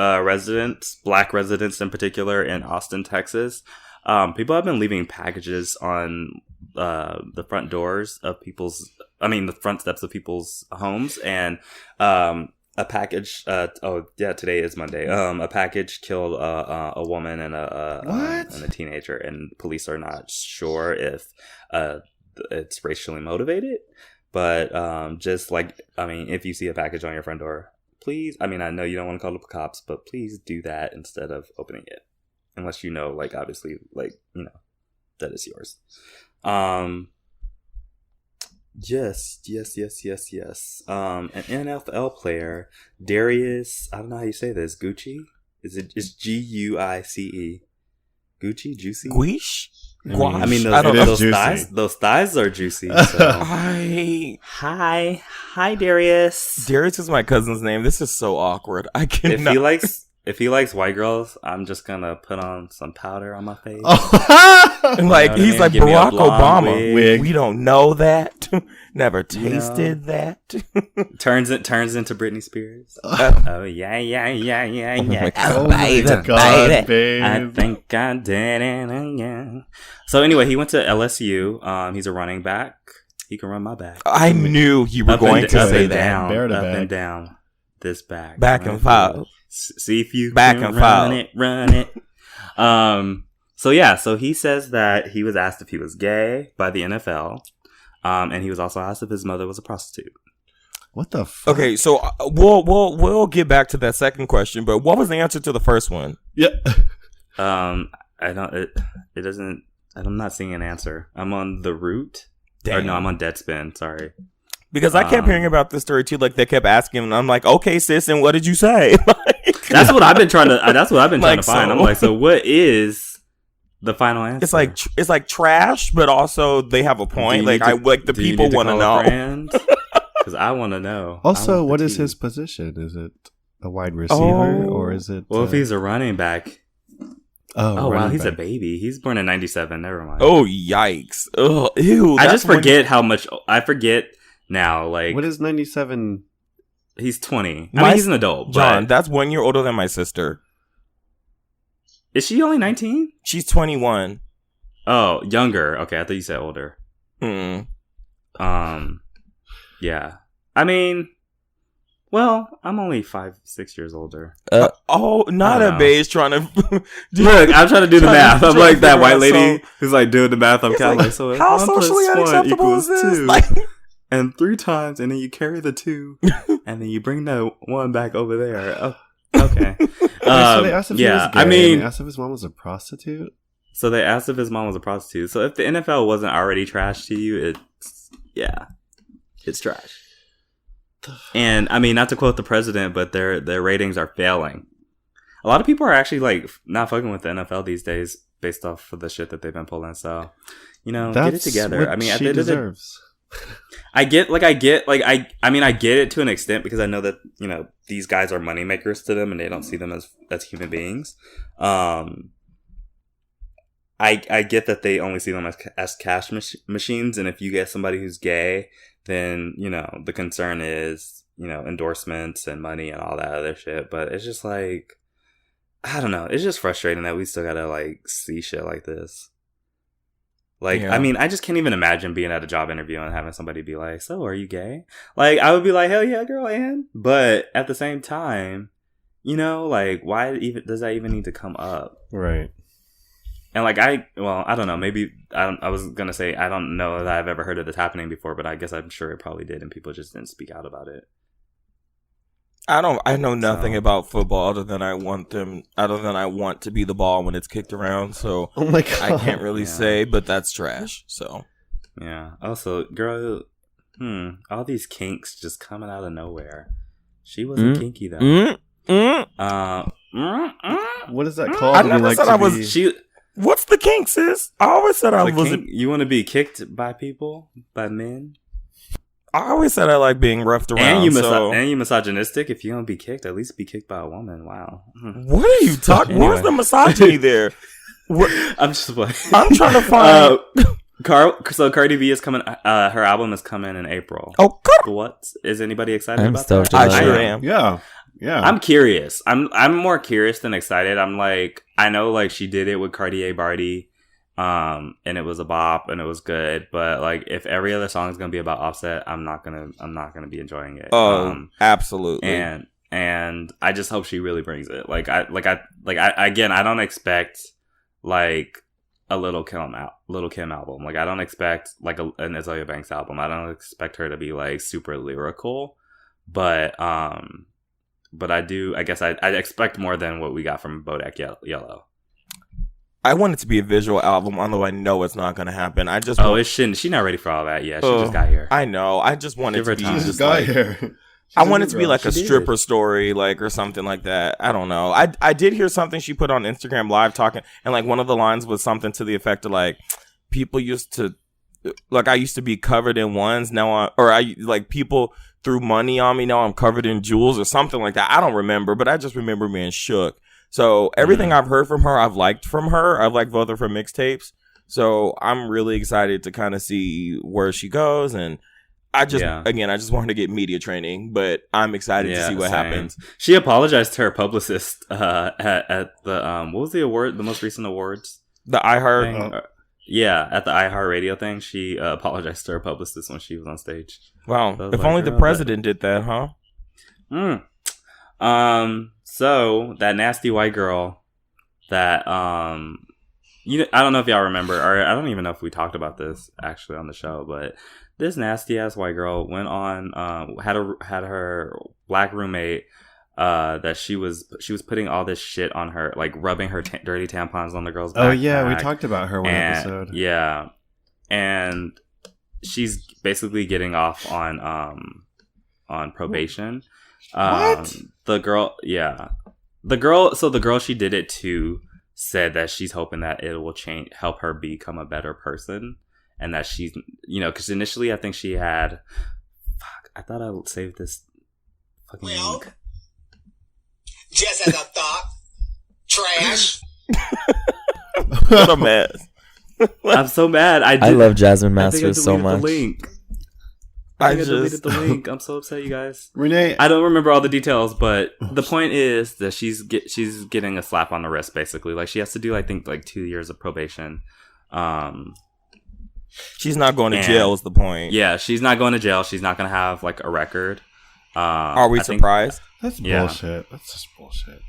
black residents in particular in Austin, Texas. People have been leaving packages on the front doors of the front steps of people's homes, and a package. Today is Monday. A package killed a woman and a teenager, and police are not sure if it's racially motivated. But if you see a package on your front door, please. I mean, I know you don't want to call the cops, but please do that instead of opening it, unless obviously, that is yours. Yes. An NFL player, Darius. I don't know how you say this. Gucci? It's Guice? Gucci? Juicy? Guiche? I mean, those thighs are juicy. So. Hi, Darius. Darius is my cousin's name. This is so awkward. I cannot. If he likes white girls, I'm just gonna put on some powder on my face. He's like Barack Obama. Wig. We don't know that. Never tasted that. Turns into Britney Spears. Oh yeah. Oh my God, babe. I think I did it again. So anyway, he went to LSU. He's a running back. He can run my back. I knew you were going to say that. Up and down. This back. Back and forth. See if you back can and run it. So he says that he was asked if he was gay by the NFL, and he was also asked if his mother was a prostitute. What the fuck? Okay, so we'll get back to that second question, but what was the answer to the first one? Yeah. I don't. It doesn't. I'm not seeing an answer. I'm on the route. Damn. Or no, I'm on Deadspin. Sorry. Because I kept hearing about this story too. Like they kept asking, and I'm like, okay, sis, and what did you say? Like, that's what I've been trying to. That's what I've been trying Like, to find. so- I'm like, so what is the final answer? it's like trash, but also they have a point. Like the people want to know. Because I want to know. Also, what is his position? Is it a wide receiver or is it? Well, if he's a running back. Oh wow, running he's a back. baby. He's born in '97. Never mind. Oh yikes! Ugh, ew. I just forget how much. I forget now. Like, What is 97? he's 20. I My- mean, he's an adult. John, But that's 1 year older than my sister. is she only 19? She's 21. Oh, younger. Okay, I thought you said older. Mm. Yeah. I mean, well, I'm only 5-6 years older. Not I a know. base trying to Look, I'm trying to do the math. I'm like that figure white out, lady so- who's like doing the math. I'm It's kind of like, like, so how 1 plus socially 1 unacceptable equals is this? 2. Like, And 3 times, and then you carry the 2, and then you bring the 1 back over there. Oh, okay. So they asked if he was gay, I mean, and they asked if his mom was a prostitute. so they asked if his mom was a prostitute. So if the NFL wasn't already trash to you, it's trash. And I mean, not to quote the president, but their ratings are failing. A lot of people are actually like not fucking with the NFL these days based off of the shit that they've been pulling. So, get it together. What I mean, at she the end of the deserves. I get it to an extent because I know that, these guys are moneymakers to them and they don't see them as human beings. I get that they only see them as cash machines. And if you get somebody who's gay, then, the concern is, endorsements and money and all that other shit. But it's just like, I don't know. It's just frustrating that we still gotta like see shit like this. Like, Yeah. I mean, I just can't even imagine being at a job interview and having somebody be like, so are you gay? Like, I would be like, hell yeah, girl, I am. But at the same time, like, why even does that even need to come up? Right. And like, I don't know. Maybe I was going to say, I don't know that I've ever heard of this happening before, but I guess I'm sure it probably did. And people just didn't speak out about it. I know nothing So- about football other than I want to be the ball when it's kicked around. So Oh my god. I can't really Yeah. say, but that's trash. So Yeah. Also, girl, all these kinks just coming out of nowhere. She wasn't kinky though. What is that called? I when you never like said to I was- be- She what's the kink, sis? I always said I wasn't. you want to be kicked by people, by men, I always said I like being roughed around. and you misogynistic. If you don't be kicked, at least be kicked by a woman. Wow. What are you talking? Anyway. Where's the misogyny there? What? I'm just playing. I'm trying to find. So Cardi B is coming. Her album is coming in April. Oh, God. What is anybody excited I'm about stoked that? about I sure it. am. Yeah. I'm curious. I'm more curious than excited. I'm like, I know like she did it with Cartier Barty, and it was a bop and it was good. But like, if every other song is gonna be about Offset, I'm not gonna be enjoying it. Oh, absolutely. And I just hope she really brings it. Again, I don't expect like a Little Kim album. Like I don't expect like an Azalea Banks album. I don't expect her to be like super lyrical, but I do. I guess I expect more than what we got from Bodak Yellow. I want it to be a visual album, although I know it's not going to happen. I just It shouldn't. She's not ready for all that yet. She just got here. I know. I just want it Give to her be time. She just just got like, here. I want it to be like a She did. stripper story, like, or something like that. I don't know. I did hear something she put on Instagram Live talking, and like one of the lines was something to the effect of like, people used to, like, I used to be covered in ones, people threw money on me, now I'm covered in jewels or something like that. I don't remember, but I just remember being shook. So everything I've heard from her, I've liked from her. I've liked both of her mixtapes. So I'm really excited to kind of see where she goes, and I just want her to get media training, but I'm excited to see what happens. She apologized to her publicist at the what was the award? The most recent awards. The iHeart. Thing? At the iHeart Radio thing, she apologized to her publicist when she was on stage. Wow. So I was If like, only the girl, president did that, huh? So that nasty white girl that I don't know if y'all remember, or I don't even know if we talked about this actually on the show, but this nasty ass white girl went on had her black roommate that she was putting all this shit on her, like rubbing her dirty tampons on the girl's backpack. Oh yeah, we talked about her one episode. Yeah, and she's basically getting off on probation. What? The girl, yeah. The girl she did it to said that she's hoping that it will help her become a better person, and that she's, because initially I think she had, I thought I would save this fucking link. Just as a thought, trash. What a mess. I'm so mad. I love Jasmine I think I Masters so deleted much. the link. I deleted the link. I'm so upset, you guys. Renee, I don't remember all the details, but the point is that she's getting a slap on the wrist, basically. Like, she has to do, I think, like 2 years of probation. She's not going to jail is the point. Yeah, she's not going to jail. She's not going to have, like, a record. Are we surprised? that's Yeah. bullshit. That's just bullshit.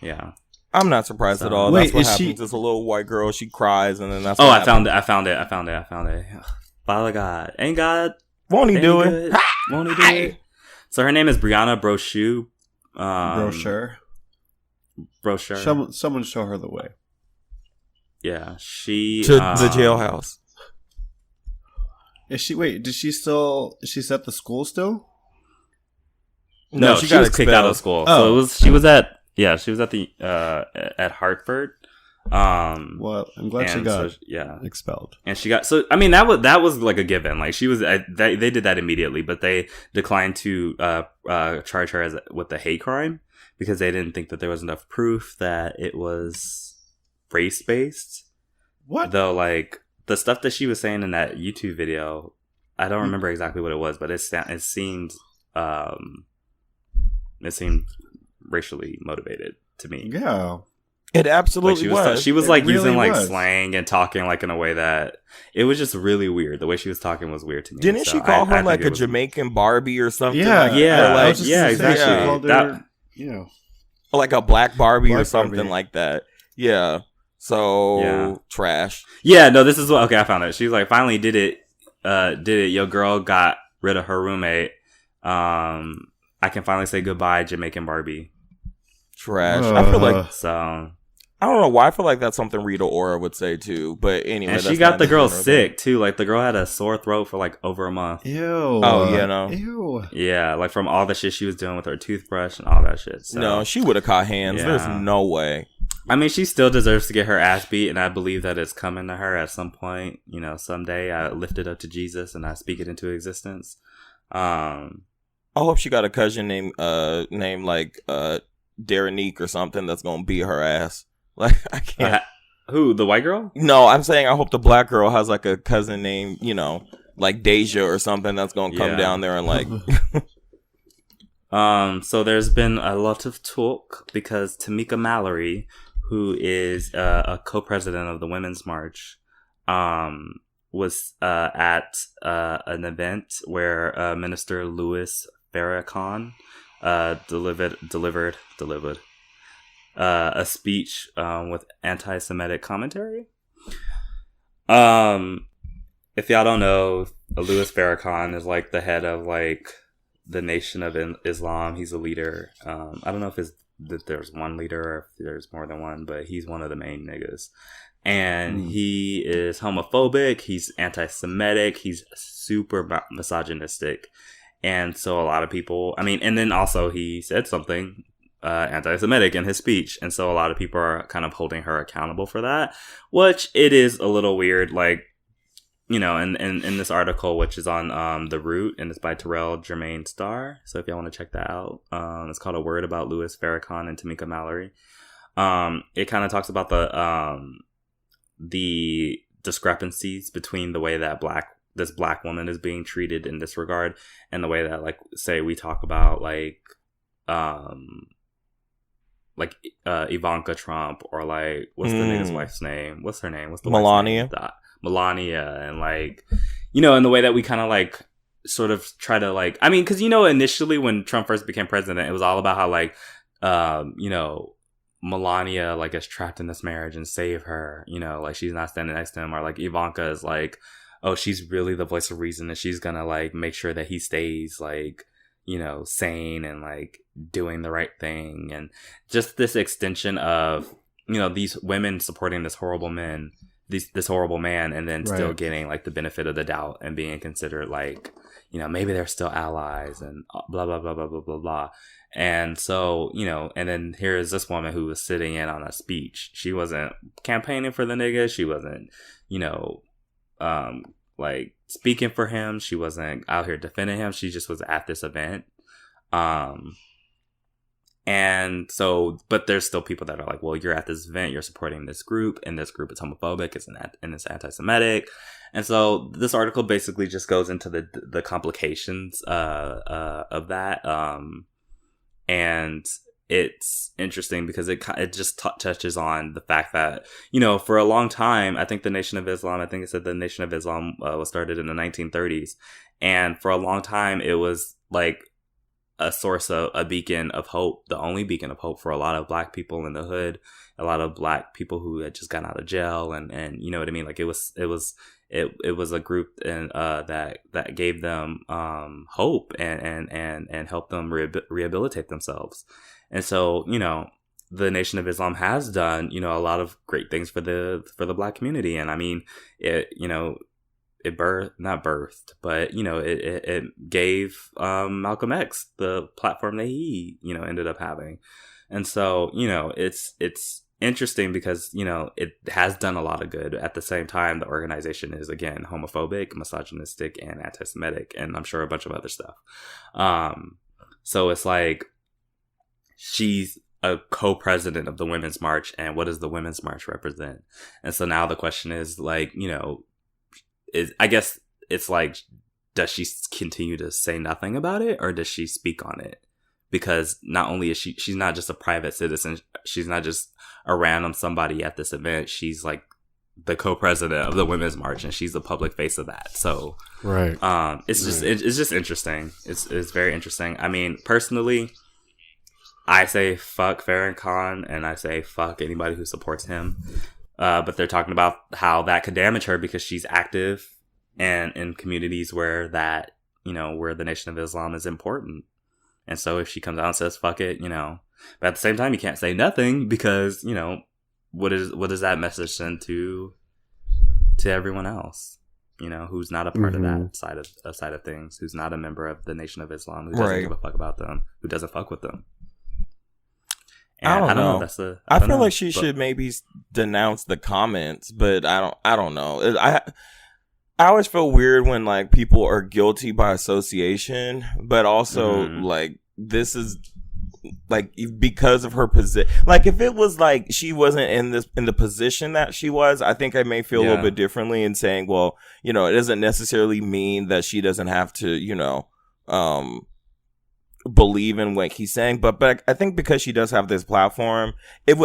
Yeah. I'm not surprised at all. Wait, That's what is happens. she- It's a little white girl. She cries, and then that's Oh, what I found happens. it. I found it. Father God. Ain't God. Won't he ain't do it? good? Won't he do it? So her name is Briana Brochu. Brochure. Brochure. Someone show her the way. Yeah. She. To the jailhouse. Is she? Wait, she's at the school still? No, she was kicked out of school. Oh. So she was at the at Hartford. Well, I'm glad she got expelled. And she got, so I mean that was like a given. Like, she was they did that immediately, but they declined to charge her with the hate crime because they didn't think that there was enough proof that it was race based. What? Though, like, the stuff that she was saying in that YouTube video, I don't remember exactly what it was, but it seemed racially motivated to me. Yeah. It absolutely Like, she was like It really using like was. slang and talking like in a way that it was just really weird. The way she was talking was weird to me. Didn't So she call I her like think a it was- Jamaican Barbie or something? Yeah, like, Yeah, or I like, was just yeah, gonna say, exactly. she called her, like a black Barbie or Black something Barbie. like that. Yeah. So Yeah. trash. Yeah, no, this is what. Okay, I found it. She's like, finally did it. Your girl got rid of her roommate. I can finally say goodbye, Jamaican Barbie. Trash. I feel like So. I don't know why I feel like that's something Rita Ora would say too. But anyway, And she that's got not the girl neither of sick too. Like, the girl had a sore throat for like over a month. Ew. Oh, yeah, no. Ew. Yeah, like from all the shit she was doing with her toothbrush and all that shit. So. them. No, she would have caught hands. Yeah. There's no way. I mean, she still deserves to get her ass beat, and I believe that it's coming to her at some point. Someday I lift it up to Jesus and I speak it into existence. I hope she got a cousin named like Daranique or something that's gonna beat her ass. Like, I can't. Who, the white girl? No, I'm saying I hope the black girl has like a cousin named, like Deja or something that's gonna come Yeah. down there and like. So there's been a lot of talk because Tamika Mallory, who is a co-president of the Women's March, was at an event where Minister Louis Farrakhan delivered a speech with anti-Semitic commentary. If y'all don't know, Louis Farrakhan is like the head of like the Nation of Islam. He's a leader. I don't know that there's one leader or if there's more than one, but he's one of the main niggas. And he is homophobic. He's anti-Semitic. He's super misogynistic. And so a lot of people, and then also he said something anti-Semitic in his speech. And so a lot of people are kind of holding her accountable for that, which it is a little weird. Like, in this article, which is on The Root, and it's by Terrell Jermaine Starr. So if y'all want to check that out, it's called A Word About Louis Farrakhan and Tamika Mallory. It kind of talks about the discrepancies between the way that this black woman is being treated in this regard and the way that, like, say we talk about Ivanka Trump or like what's the nigga's wife's name? What's her name? What's the Melania? wife's name? Melania, and like, in the way that we kind of like sort of try to like, because initially when Trump first became president, it was all about how like Melania like is trapped in this marriage and save her, like she's not standing next to him, or like Ivanka is like, oh, she's really the voice of reason and she's gonna like make sure that he stays like, sane and like doing the right thing. And just this extension of, these women supporting this horrible man, this horrible man, and then still Right. getting like the benefit of the doubt and being considered like, you know, maybe they're still allies and blah blah blah blah blah blah blah. And so, you know, and then here is this woman who was sitting in on a speech. She wasn't campaigning for the nigga. She wasn't, you know, like speaking for him. She wasn't out here defending him. She just was at this event. And so, but there's still people that are like, well, you're at this event, you're supporting this group, and this group is homophobic, and it's anti-Semitic. And so this article basically just goes into the complications of that. And it's interesting because it just touches on the fact that, you know, for a long time, I think the Nation of Islam, I think it said the Nation of Islam was started in the 1930s. And for a long time, it was like a source of a beacon of hope, the only beacon of hope for a lot of Black people in the hood, a lot of Black people who had just gotten out of jail. And you know what I mean? Like it was a group and that gave them hope and helped them rehabilitate themselves. And so, you know, the Nation of Islam has done, you know, a lot of great things for the Black community. And I mean, it, you know, it not birthed, but, you know, it gave Malcolm X the platform that he, you know, ended up having. And so, you know, it's interesting because, you know, it has done a lot of good. At the same time, the organization is, again, homophobic, misogynistic, and anti-Semitic, and I'm sure a bunch of other stuff. So it's like she's a co-president of the Women's March, and what does the Women's March represent? And so now the question is, like, you know, I guess it's like, does she continue to say nothing about it, or does she speak on it? Because not only is she's not just a private citizen, she's not just a random somebody at this event. She's like the co-president of the Women's March, and she's the public face of that. So, Right. it's just interesting. It's very interesting. I mean, personally, I say fuck Farrakhan, and I say fuck anybody who supports him. But they're talking about how that could damage her because she's active and in communities where that, you know, where the Nation of Islam is important. And so if she comes out and says, fuck it, you know, but at the same time, you can't say nothing because, you know, what does that message send to everyone else, you know, who's not a part of that side of things, who's not a member of the Nation of Islam, who doesn't give a fuck about them, who doesn't fuck with them. And I don't know. I feel like she should maybe denounce the comments, but I don't know. I always feel weird when like people are guilty by association, but also like this is like because of her position. Like if it was like she wasn't in the position that she was, I think I may feel a little bit differently in saying, well, you know, it doesn't necessarily mean that she doesn't have to, you know, believe in what he's saying, but I think because she does have this platform,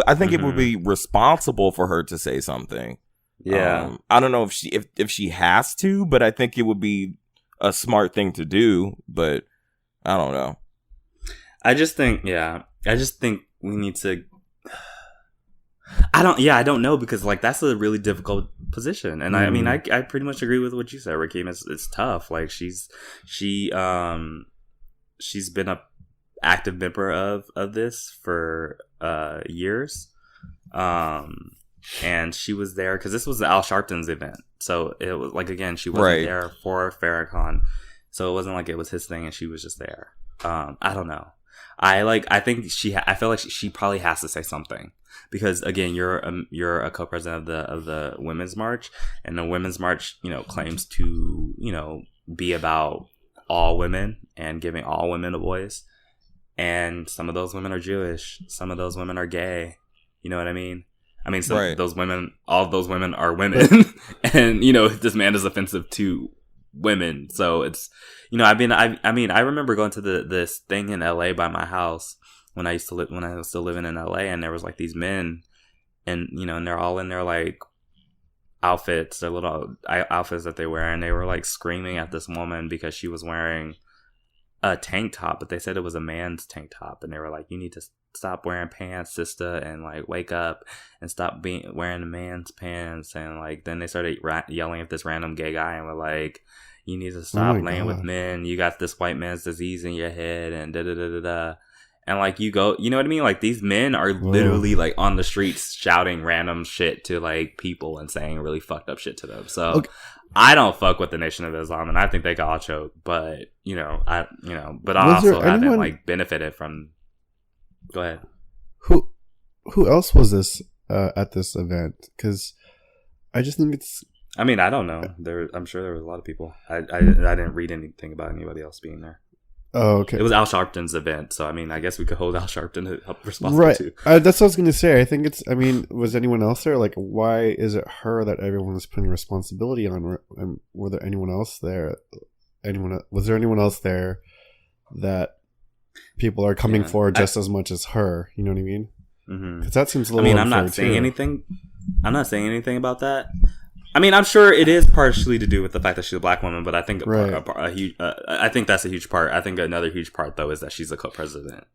I think it would be responsible for her to say something. Yeah, I don't know if she has to, but I think it would be a smart thing to do. But I don't know. I just think we need to. I don't know because like that's a really difficult position, and I mean I pretty much agree with what you said, Rakeem. It's tough. Like she's been a active member of this for years, and she was there because this was Al Sharpton's event. So it was like, again, she wasn't there for Farrakhan, so it wasn't like it was his thing, and she was just there. I don't know. I feel like she probably has to say something because, again, you're a co-president of the Women's March, and the Women's March, you know, claims to, you know, be about all women and giving all women a voice. And some of those women are Jewish. Some of those women are gay. You know what I mean? I mean, all of those women are women. And, you know, this man is offensive to women. So it's, you know, I remember going to this thing in LA by my house when I was still living in LA, and there was like these men, and, you know, and they're all in their like outfits, their little outfits that they wear, and they were like screaming at this woman because she was wearing a tank top, but they said it was a man's tank top, and they were like, you need to stop wearing pants, sister, and like wake up and stop wearing a man's pants. And like then they started yelling at this random gay guy and were like, you need to stop laying with men, you got this white man's disease in your head, and da da da da da. And like you know what I mean? Like these men are literally like on the streets shouting random shit to like people and saying really fucked up shit to them. So I don't fuck with the Nation of Islam, and I think they got all choked. But but I also haven't like benefited from. Go ahead. Who else was this at this event? Because I just think it's. I mean, I don't know. I'm sure there was a lot of people. I didn't read anything about anybody else being there. Oh, okay. It was Al Sharpton's event, so I mean, I guess we could hold Al Sharpton responsible too. That's what I was going to say. I think it's. I mean, was anyone else there? Like, why is it her that everyone is putting responsibility on? Were there anyone else there? Was there anyone else there that people are coming for just as much as her? You know what I mean? Because that seems a little. I'm not saying anything. I'm not saying anything about that. I mean, I'm sure it is partially to do with the fact that she's a black woman, but I think I think that's a huge part. I think another huge part, though, is that she's a co-president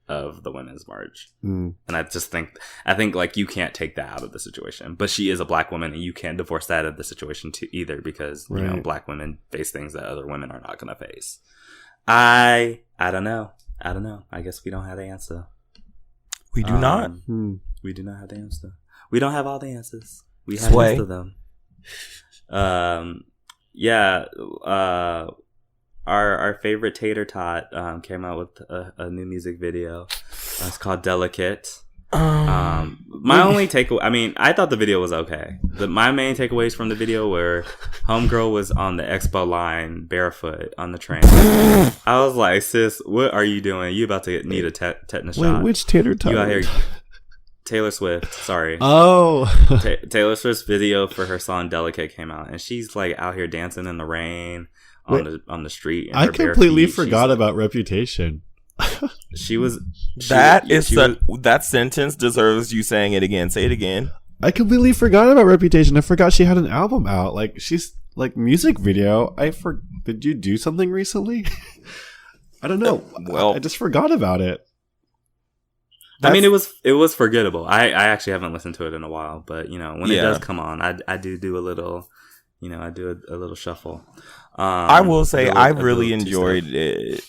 of the Women's March, and I think like you can't take that out of the situation. But she is a black woman, and you can't divorce that out of the situation too either, because you know black women face things that other women are not going to face. I don't know. I guess we don't have the answer. We do not. We do not have the answer. We don't have all the answers. We have most of them. Our favorite Tater Tot came out with a new music video. It's called Delicate. My only takeaway, I mean, I thought the video was okay. My main takeaways from the video were homegirl was on the expo line barefoot on the train. I was like, sis, what are you doing? You about to need a tetanus shot? Which Tater Tot? You out here? Taylor Swift, sorry. Oh. Taylor Swift's video for her song Delicate came out, and she's like out here dancing in the rain on the street. I completely forgot about Reputation. That sentence deserves you saying it again. Say it again. I completely forgot about Reputation. I forgot she had an album out. Like, she's like music video. Did you do something recently? I don't know. Well, I just forgot about it. I mean, it was forgettable. I actually haven't listened to it in a while, but you know, when it does come on, I do a little, you know, I do a little shuffle. I will say I really enjoyed it.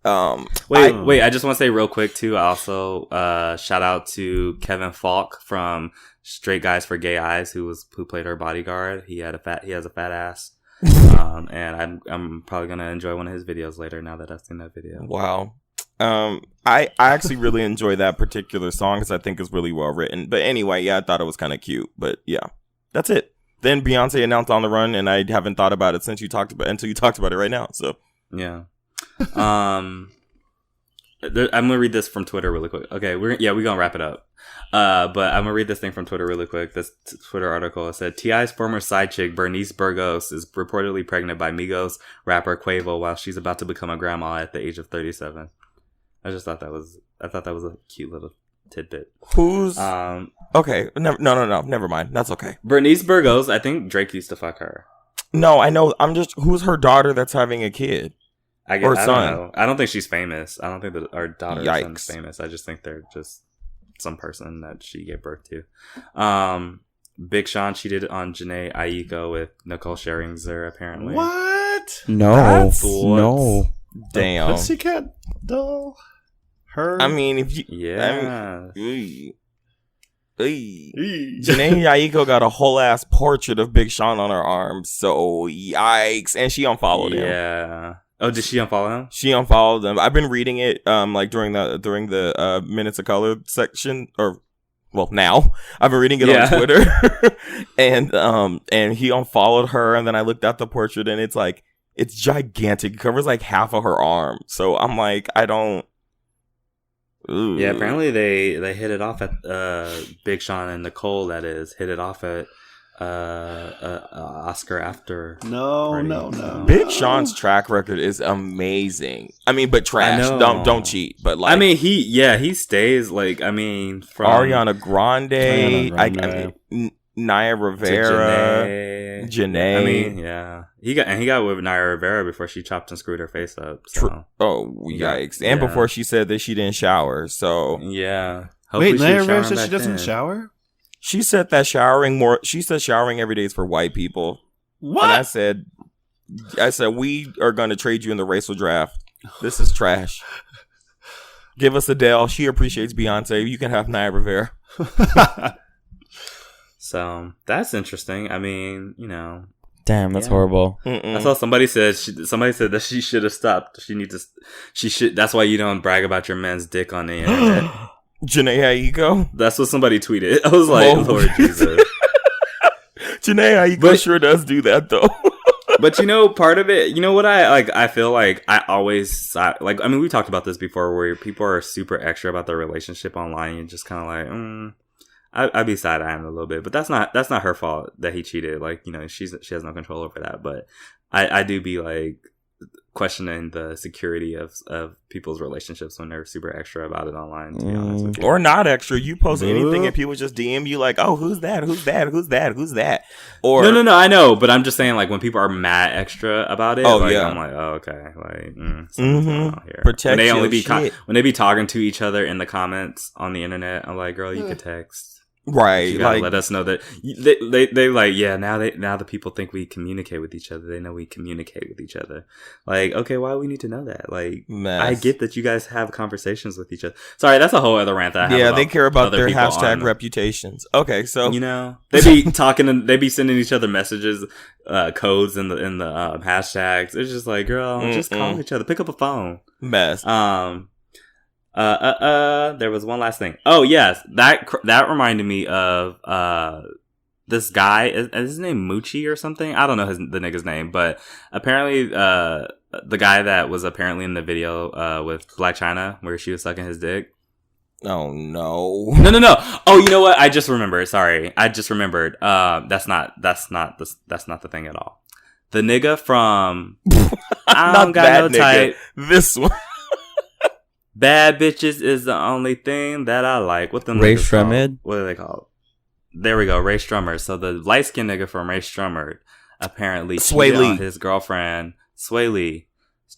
Wait! I just want to say real quick too. I also shout out to Kevin Falk from Straight Guys for Gay Eyes, who played her bodyguard. He has a fat ass, and I'm probably gonna enjoy one of his videos later. Now that I've seen that video. Wow. I actually really enjoy that particular song because I think it's really well written. But anyway, I thought it was kind of cute. But yeah, that's it. Then Beyonce announced On the Run, and I haven't thought about it until you talked about it right now. So yeah. I'm gonna read this from Twitter really quick. Okay, we're gonna wrap it up. But I'm gonna read this thing from Twitter really quick. This Twitter article, it said T.I.'s former side chick Bernice Burgos is reportedly pregnant by Migos rapper Quavo while she's about to become a grandma at the age of 37. I thought that was a cute little tidbit. Who's okay? No, never mind. That's okay. Bernice Burgos. I think Drake used to fuck her. No, I know. Who's her daughter that's having a kid? I don't know. I don't think she's famous. I don't think that our daughter or son is famous. I just think they're just some person that she gave birth to. Big Sean cheated on Janae Aiko with Nicole Scherzinger, apparently. What? No. No. Damn. Pussycat doll? Her? I mean, if you... Yeah. Janae Aiko got a whole ass portrait of Big Sean on her arm, so yikes. And she unfollowed him. Yeah. Oh, did she unfollow him? She unfollowed him. I've been reading it like during the Minutes of Color section, or well, now I've been reading it on Twitter. and he unfollowed her, and then I looked at the portrait, and it's gigantic. It covers like half of her arm. So I'm like, I don't. Ooh. Yeah, apparently they hit it off at Big Sean and Nicole. That is hit it off at Oscar after. No. Big Sean's track record is amazing. I mean, but trash. Don't cheat. But like, I mean, he stays like. I mean, from Ariana Grande. Naya Rivera, Janae. I mean, yeah, he got with Naya Rivera before she chopped and screwed her face up. So. Oh, yikes! And before she said that she didn't shower. So yeah. Wait, Naya Rivera said she doesn't shower. She said that showering every day is for white people. What? And I said we are going to trade you in the racial draft. This is trash. Give us Adele. She appreciates Beyonce. You can have Naya Rivera. So that's interesting. I mean, you know, Damn, that's Yeah. horrible. I saw somebody said that she should have stopped. She should. That's why you don't brag about your man's dick on the internet. Janae Aiko. That's what somebody tweeted. I was like, Whoa. Lord Jesus. Janae Aiko sure does do that though. But you know, part of it, you know what I like. I feel like I always like. I mean, we talked about this before, where people are super extra about their relationship online. You're just kind of like, I'd be side eyeing a little bit, but that's not her fault that he cheated. Like, you know, she has no control over that. But I do be like questioning the security of people's relationships when they're super extra about it online. To be honest with you. Or not extra. You post anything and people just DM you like, oh, who's that? Who's that? Who's that? Who's that? Or No, I know, but I'm just saying, like, when people are mad extra about it, Oh, like, yeah. I'm like, oh, okay, like, something's going on here. Protect when they only your be shit. when they be talking to each other in the comments on the internet, I'm like, girl, you could text. right, You gotta like let us know that they like, yeah, now the people think we communicate with each other. They know we communicate with each other. Like, okay, why do we need to know that? Like, Mess. I get that you guys have conversations with each other. Sorry, that's a whole other rant that I have. yeah, they care about other their people hashtag on- reputations. Okay, so You know, they be talking and they be sending each other messages, codes in the hashtags. It's just like, girl, just call each other. Pick up a phone. mess. There was one last thing. Oh yes, that reminded me of this guy. Is his name Moochie or something? I don't know the nigga's name, but apparently the guy that was apparently in the video with Black China where she was sucking his dick. Oh no. No. Oh, you know what? I just remembered. Sorry, I just remembered. That's not the thing at all. The nigga from I don't got that no nigga. type. This one. Bad bitches is the only thing that I like. What them Ray niggas called? Strummed? What are they called? There we go, Ray Strummer. So the light skinned nigga from Ray Strummer apparently Sway cheated Lee. on his girlfriend. Sway Lee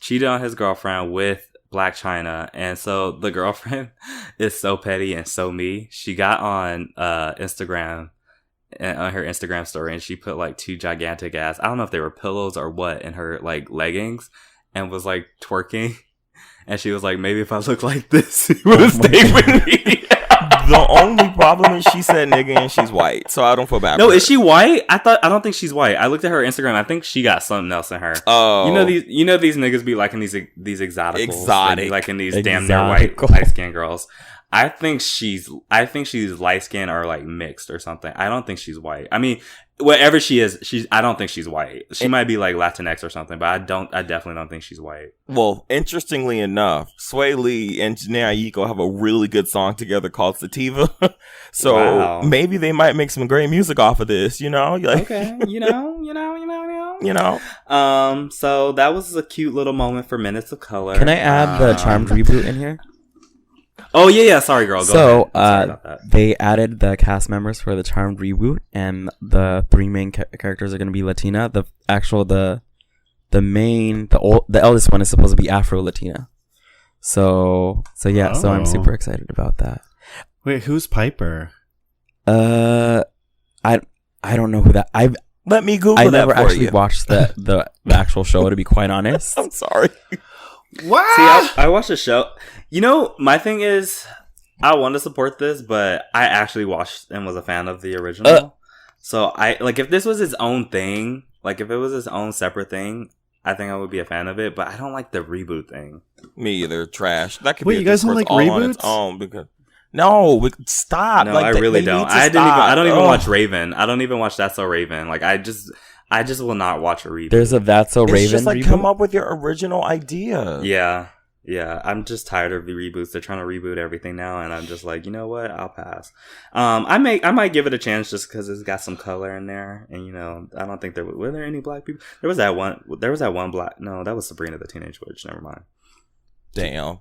cheated on his girlfriend with Black China, and so the girlfriend is so petty and so me. She got on Instagram and on her Instagram story, and she put like two gigantic ass. I don't know if they were pillows or what in her like leggings, and was like twerking. And she was like, maybe if I look like this, he would have stayed with me. The only problem is she said nigga and she's white, so I don't feel bad. No, for is her. she white? I don't think she's white. I looked at her Instagram. I think she got something else in her. Oh, You know these niggas be liking these exoticals. Exotic. They be liking these damn near white Exotical. light skinned girls. I think she's light skinned or like mixed or something. I don't think she's white. I mean, whatever she is, I don't think she's white. She might be like Latinx or something, but I definitely don't think she's white. Well, interestingly enough, Sway Lee and Janae Aiko have a really good song together called Sativa. So Wow. maybe they might make some great music off of this, you know? Like, Okay, you know. you know? So that was a cute little moment for Minutes of Color. Can I add the Charmed reboot in here? Oh yeah. Sorry, girl. Go So, ahead. Sorry about that. they added the cast members for the Charmed reboot, and the three main characters are going to be Latina. The eldest one is supposed to be Afro Latina. So yeah. So I'm Oh. super excited about that. Wait, who's Piper? I don't know who that. Let me Google I that never for actually you. watched the actual show, to be quite honest. I'm sorry. What? See, I watched the show. You know, my thing is, I want to support this, but I actually watched and was a fan of the original. So I like if this was its own thing, like if it was its own separate thing, I think I would be a fan of it. But I don't like the reboot thing. Me either. Trash. That could Wait, be a you guys don't discourse like all on its reboots? own because stop. No, Like, I they really need don't. to I stop. don't even Ugh. watch Raven. I don't even watch That's So Raven. Like I just will not watch a reboot. There's a That's So It's Raven just like reboot. come up with your original idea. Yeah, I'm just tired of the reboots. They're trying to reboot everything now, and I'm just like, you know what? I'll pass. I might give it a chance just because it's got some color in there, and you know, I don't think were there any black people. There was that one black. No, that was Sabrina the Teenage Witch. Never mind. Damn.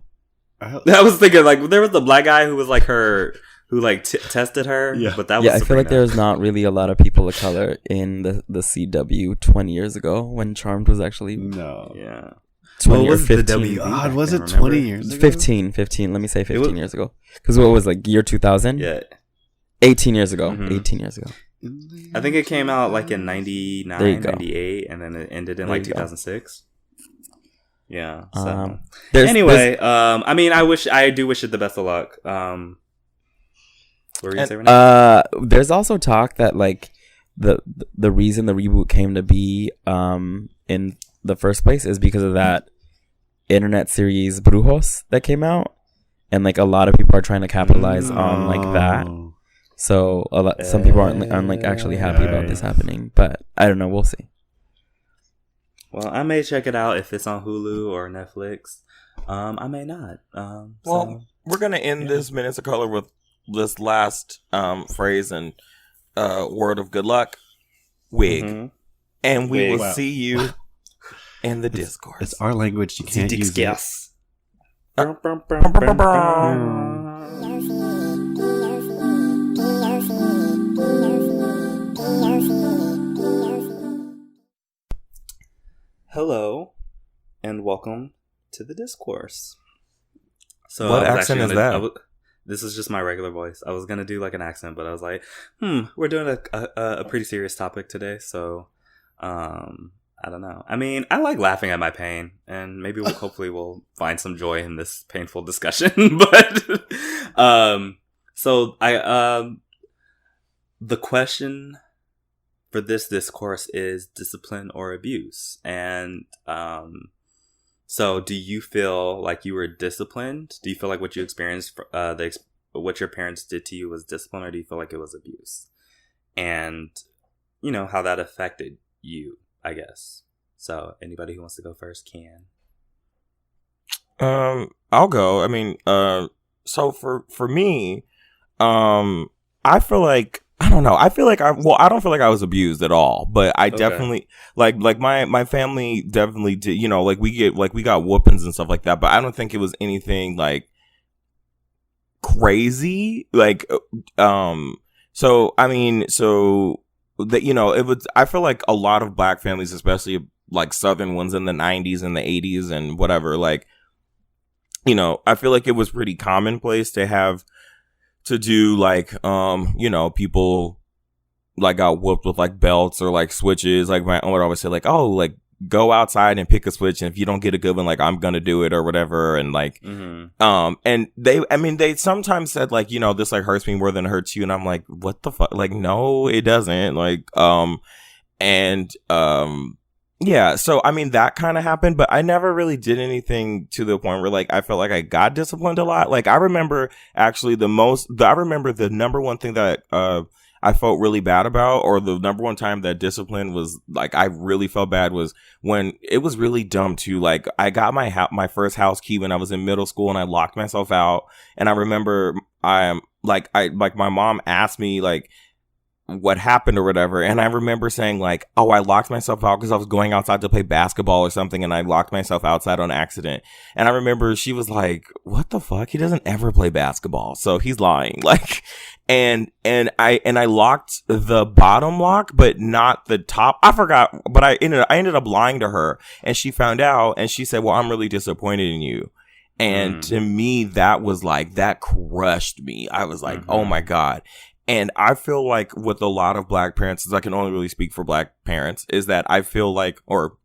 I was thinking like there was the black guy who was like her, who like tested her. Yeah. But that was Yeah, I feel like Sabrina. there's not really a lot of people of color in the CW 20 years ago when Charmed was actually No. Yeah. 20 What or was the 15. WB? God, was I it can't 20 remember. years ago? 15. Let me say 15 was- years ago. Because what was like year 2000? Yeah. 18 years ago. Mhm. 18 years ago. I think it came out like in 99, There you go. 98, and then it ended in There like you go. 2006. Yeah. So There's I mean, I do wish it the best of luck. What were you gonna say, Renee? there's also talk that like the reason the reboot came to be in the first place is because of that internet series Brujos that came out, and like a lot of people are trying to capitalize on like that. So some people aren't like actually happy about this happening, but I don't know. We'll see. Well, I may check it out if it's on Hulu or Netflix. I may not. Well, we're gonna end this Minutes of Color with this last phrase and word of good luck, wig, and we will see you in the discourse. It's our language. You can't use it. Hello, and welcome to the discourse. So what accent is that? This is just my regular voice. I was gonna do like an accent, but I was like, we're doing a pretty serious topic today, so I don't know. I mean, I like laughing at my pain, and maybe hopefully we'll find some joy in this painful discussion. But the question for this discourse is discipline or abuse, and so do you feel like you were disciplined? Do you feel like what you experienced, what your parents did to you was discipline, or do you feel like it was abuse? And you know how that affected you, I guess. So anybody who wants to go first can. I'll go. I mean, so for me, I feel like, I don't know. I feel like I don't feel like I was abused at all, but I definitely like my family definitely did, you know, like we got whoopings and stuff like that, but I don't think it was anything like crazy. Like, so I mean, so that, you know, it was, I feel like a lot of black families, especially like Southern ones in the 90s and the 80s and whatever, like, you know, I feel like it was pretty commonplace to have to do like, you know, people like got whooped with like belts or like switches. Like my aunt would always say like, oh, like go outside and pick a switch, and if you don't get a good one, like I'm gonna do it or whatever. And like, and they sometimes said like, you know, this like hurts me more than it hurts you, and I'm like, what the fuck? Like, no, it doesn't. Like, yeah, so I mean that kind of happened, but I never really did anything to the point where like I felt like I got disciplined a lot. Like I remember actually the number one thing that I felt really bad about, or the number one time that discipline was like I really felt bad, was when it was really dumb too. Like I got my first house key when I was in middle school, and I locked myself out. And I remember my mom asked me like what happened or whatever, and I remember saying like, oh, I locked myself out because I was going outside to play basketball or something, and I locked myself outside on accident. And I remember she was like, what the fuck, he doesn't ever play basketball, so he's lying. Like, and I locked the bottom lock but not the top. I forgot, but I ended up lying to her, and she found out, and she said, well, I'm really disappointed in you. And to me, that was like, that crushed me. I was like, oh my God. And I feel like with a lot of black parents, because I can only really speak for black parents, is that I feel like, or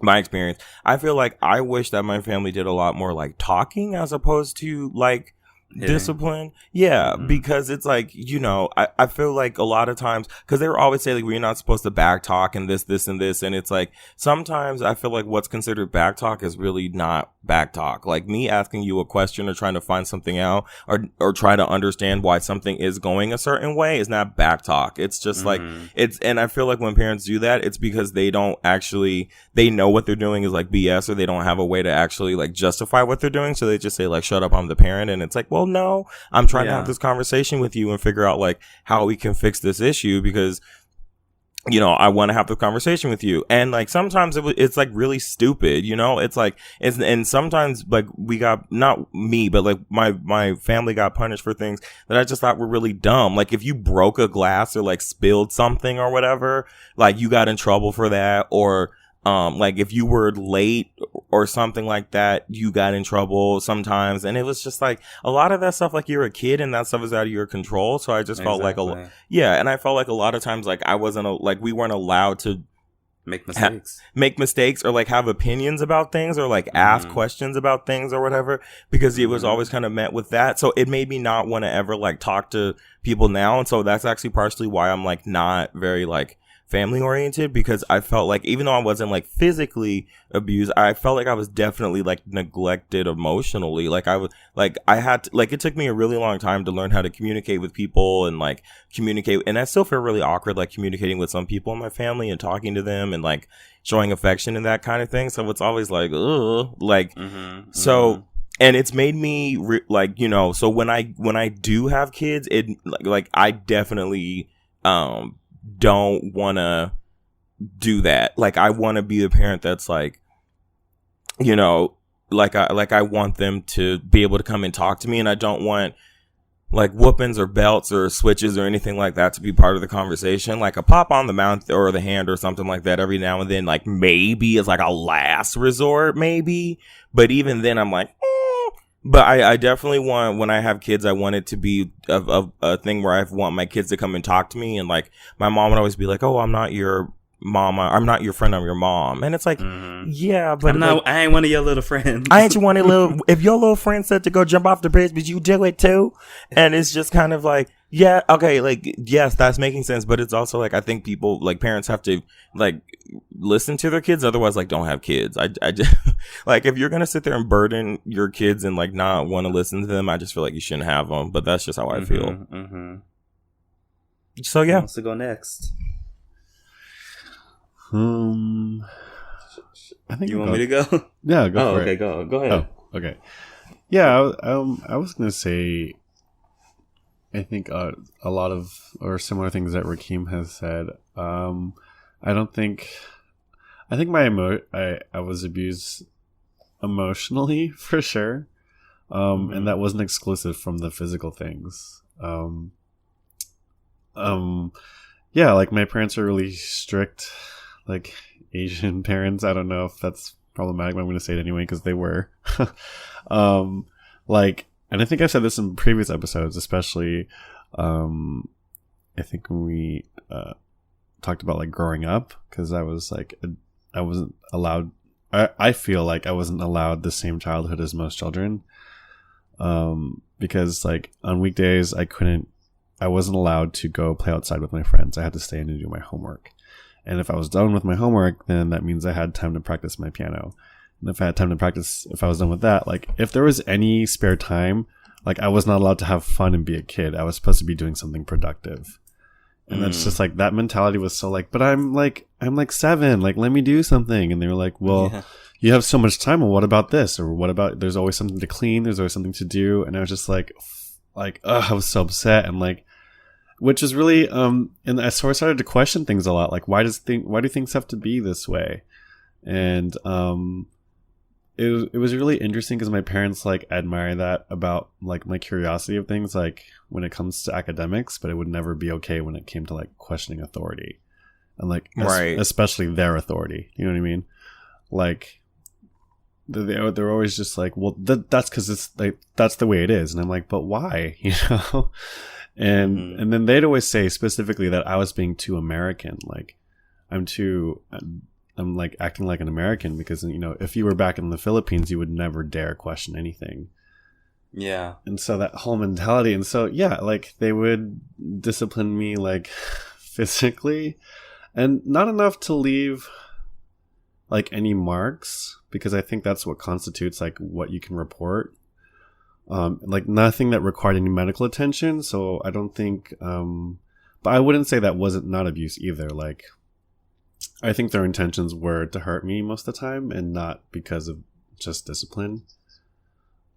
my experience, I feel like I wish that my family did a lot more like talking as opposed to like discipline. Yeah, because it's like, you know, I feel like a lot of times, because they were always saying like we're not supposed to back talk and this and this, and it's like sometimes I feel like what's considered back talk is really not back talk. Like me asking you a question or trying to find something out, or try to understand why something is going a certain way, is not back talk. It's just like and I feel like when parents do that, it's because they know what they're doing is like BS, or they don't have a way to actually like justify what they're doing, so they just say like, shut up, I'm the parent. And it's like, well, no, I'm trying to have this conversation with you and figure out like how we can fix this issue, because, you know, I want to have the conversation with you. And like sometimes it's like really stupid, you know, it's like, and sometimes like we got, not me, but like my family got punished for things that I just thought were really dumb. Like if you broke a glass or like spilled something or whatever, like you got in trouble for that. Or like if you were late or something like that, you got in trouble sometimes. And it was just like a lot of that stuff, like you're a kid and that stuff is out of your control. So I just felt like and I felt like a lot of times like we weren't allowed to make mistakes. Make mistakes or like have opinions about things or like ask questions about things or whatever, because it was always kind of met with that. So it made me not want to ever like talk to people now. And so that's actually partially why I'm like not very like family oriented, because I felt like even though I wasn't like physically abused, I felt like I was definitely like neglected emotionally. Like I had to, like, it took me a really long time to learn how to communicate with people and like communicate. And I still feel really awkward, like communicating with some people in my family and talking to them and like showing affection and that kind of thing. So it's always like, ugh, like, so, and it's made me like, you know, so when I do have kids, it like I definitely, don't want to do that. Like I want to be the parent that's like, you know, like I want them to be able to come and talk to me, and I don't want like whoopings or belts or switches or anything like that to be part of the conversation. Like a pop on the mouth or the hand or something like that every now and then, like maybe is like a last resort, maybe. But even then I'm like, But I definitely want, when I have kids, I want it to be a thing where I want my kids to come and talk to me. And like my mom would always be like, oh, I'm not your mom. I'm not your friend. I'm your mom. And it's like, yeah, but I'm not, I ain't one of your little friends. I ain't one of little, if your little friend said to go jump off the bridge, but you do it too. And it's just kind of like, yeah, okay, like, yes, that's making sense. But it's also like, I think people, like parents have to like listen to their kids. Otherwise, like, don't have kids. I just, like, if you're going to sit there and burden your kids and like not want to listen to them, I just feel like you shouldn't have them. But that's just how I feel. So, yeah. Who wants to go next? I think you want me to go? Yeah, go for okay, it. go ahead. Oh, okay. Yeah, I was gonna say, I think a lot of or similar things that Rakeem has said. I think I was abused emotionally for sure, and that wasn't exclusive from the physical things. Yeah, like my parents are really strict, like Asian parents. I don't know if that's problematic, but I'm going to say it anyway because they were. Like, and I think I've said this in previous episodes, especially, I think when we talked about like growing up, because I was like, I wasn't allowed. I feel like I wasn't allowed the same childhood as most children, because like on weekdays I wasn't allowed to go play outside with my friends. I had to stay in and do my homework. And if I was done with my homework, then that means I had time to practice my piano. And if I had time to practice, if I was done with that, like if there was any spare time, like I was not allowed to have fun and be a kid. I was supposed to be doing something productive. And that's just like, that mentality was so like, but I'm like 7, like, let me do something. And they were like, well, you have so much time. Well, what about this? Or what about, there's always something to clean. There's always something to do. And I was just like, I was so upset. And like, which is really, and I sort of started to question things a lot. Like, why do things have to be this way? And, it was really interesting because my parents like admire that about like my curiosity of things, like when it comes to academics, but it would never be okay when it came to like questioning authority and like, especially their authority. You know what I mean? Like, they're always just like, well, that's because it's like, that's the way it is. And I'm like, but why? You know? And then they'd always say specifically that I was being too American. Like I'm like acting like an American because, you know, if you were back in the Philippines, you would never dare question anything. Yeah. And so that whole mentality. And so, yeah, like they would discipline me like physically and not enough to leave like any marks, because I think that's what constitutes like what you can report. Like nothing that required any medical attention. So I don't think, but I wouldn't say that wasn't not abuse either. Like, I think their intentions were to hurt me most of the time and not because of just discipline.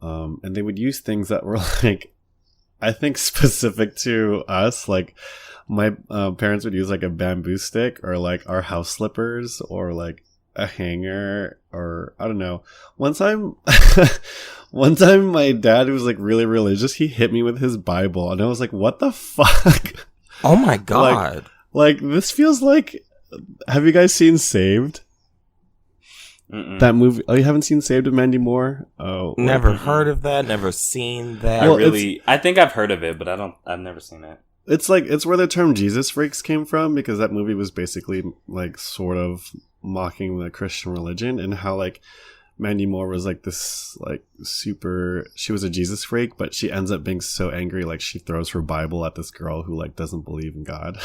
And they would use things that were like, I think specific to us. Like my parents would use like a bamboo stick or like our house slippers or like a hanger or I don't know. One time my dad, who was like really religious, he hit me with his Bible and I was like, what the fuck? Oh my God. Like this feels like, have you guys seen Saved? That movie? Oh, you haven't seen Saved with Mandy Moore? Oh, never heard of that. Never seen that. Well, I think I've heard of it, but I've never seen it. It's like, it's where the term Jesus freaks came from, because that movie was basically like sort of mocking the Christian religion, and how like Mandy Moore was like this like super, she was a Jesus freak, but she ends up being so angry, like she throws her Bible at this girl who like doesn't believe in God.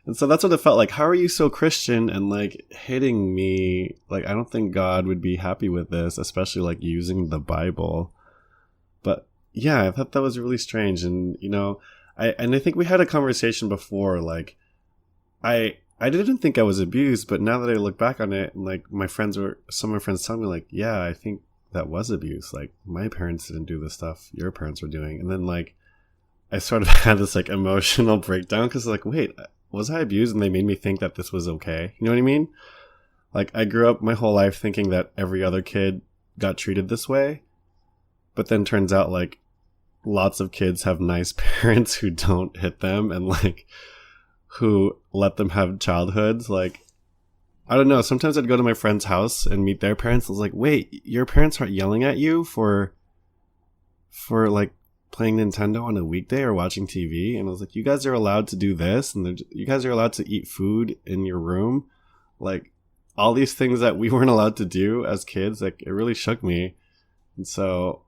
And so that's what it felt like. How are you so Christian and like hitting me? Like, I don't think God would be happy with this, especially like using the Bible. But yeah, I thought that was really strange. And, you know, I think we had a conversation before. Like, I didn't think I was abused, but now that I look back on it, and like some of my friends tell me like, yeah, I think that was abuse. Like, my parents didn't do the stuff your parents were doing. And then like, I sort of had this like emotional breakdown, because like, wait, was I abused and they made me think that this was okay? You know what I mean? Like, I grew up my whole life thinking that every other kid got treated this way. But then turns out like lots of kids have nice parents who don't hit them and like who let them have childhoods. Like, I don't know. Sometimes I'd go to my friend's house and meet their parents. I was like, wait, your parents aren't yelling at you for like playing Nintendo on a weekday or watching TV? And I was like, you guys are allowed to do this, and you guys are allowed to eat food in your room. Like, all these things that we weren't allowed to do as kids, like, it really shook me. And so,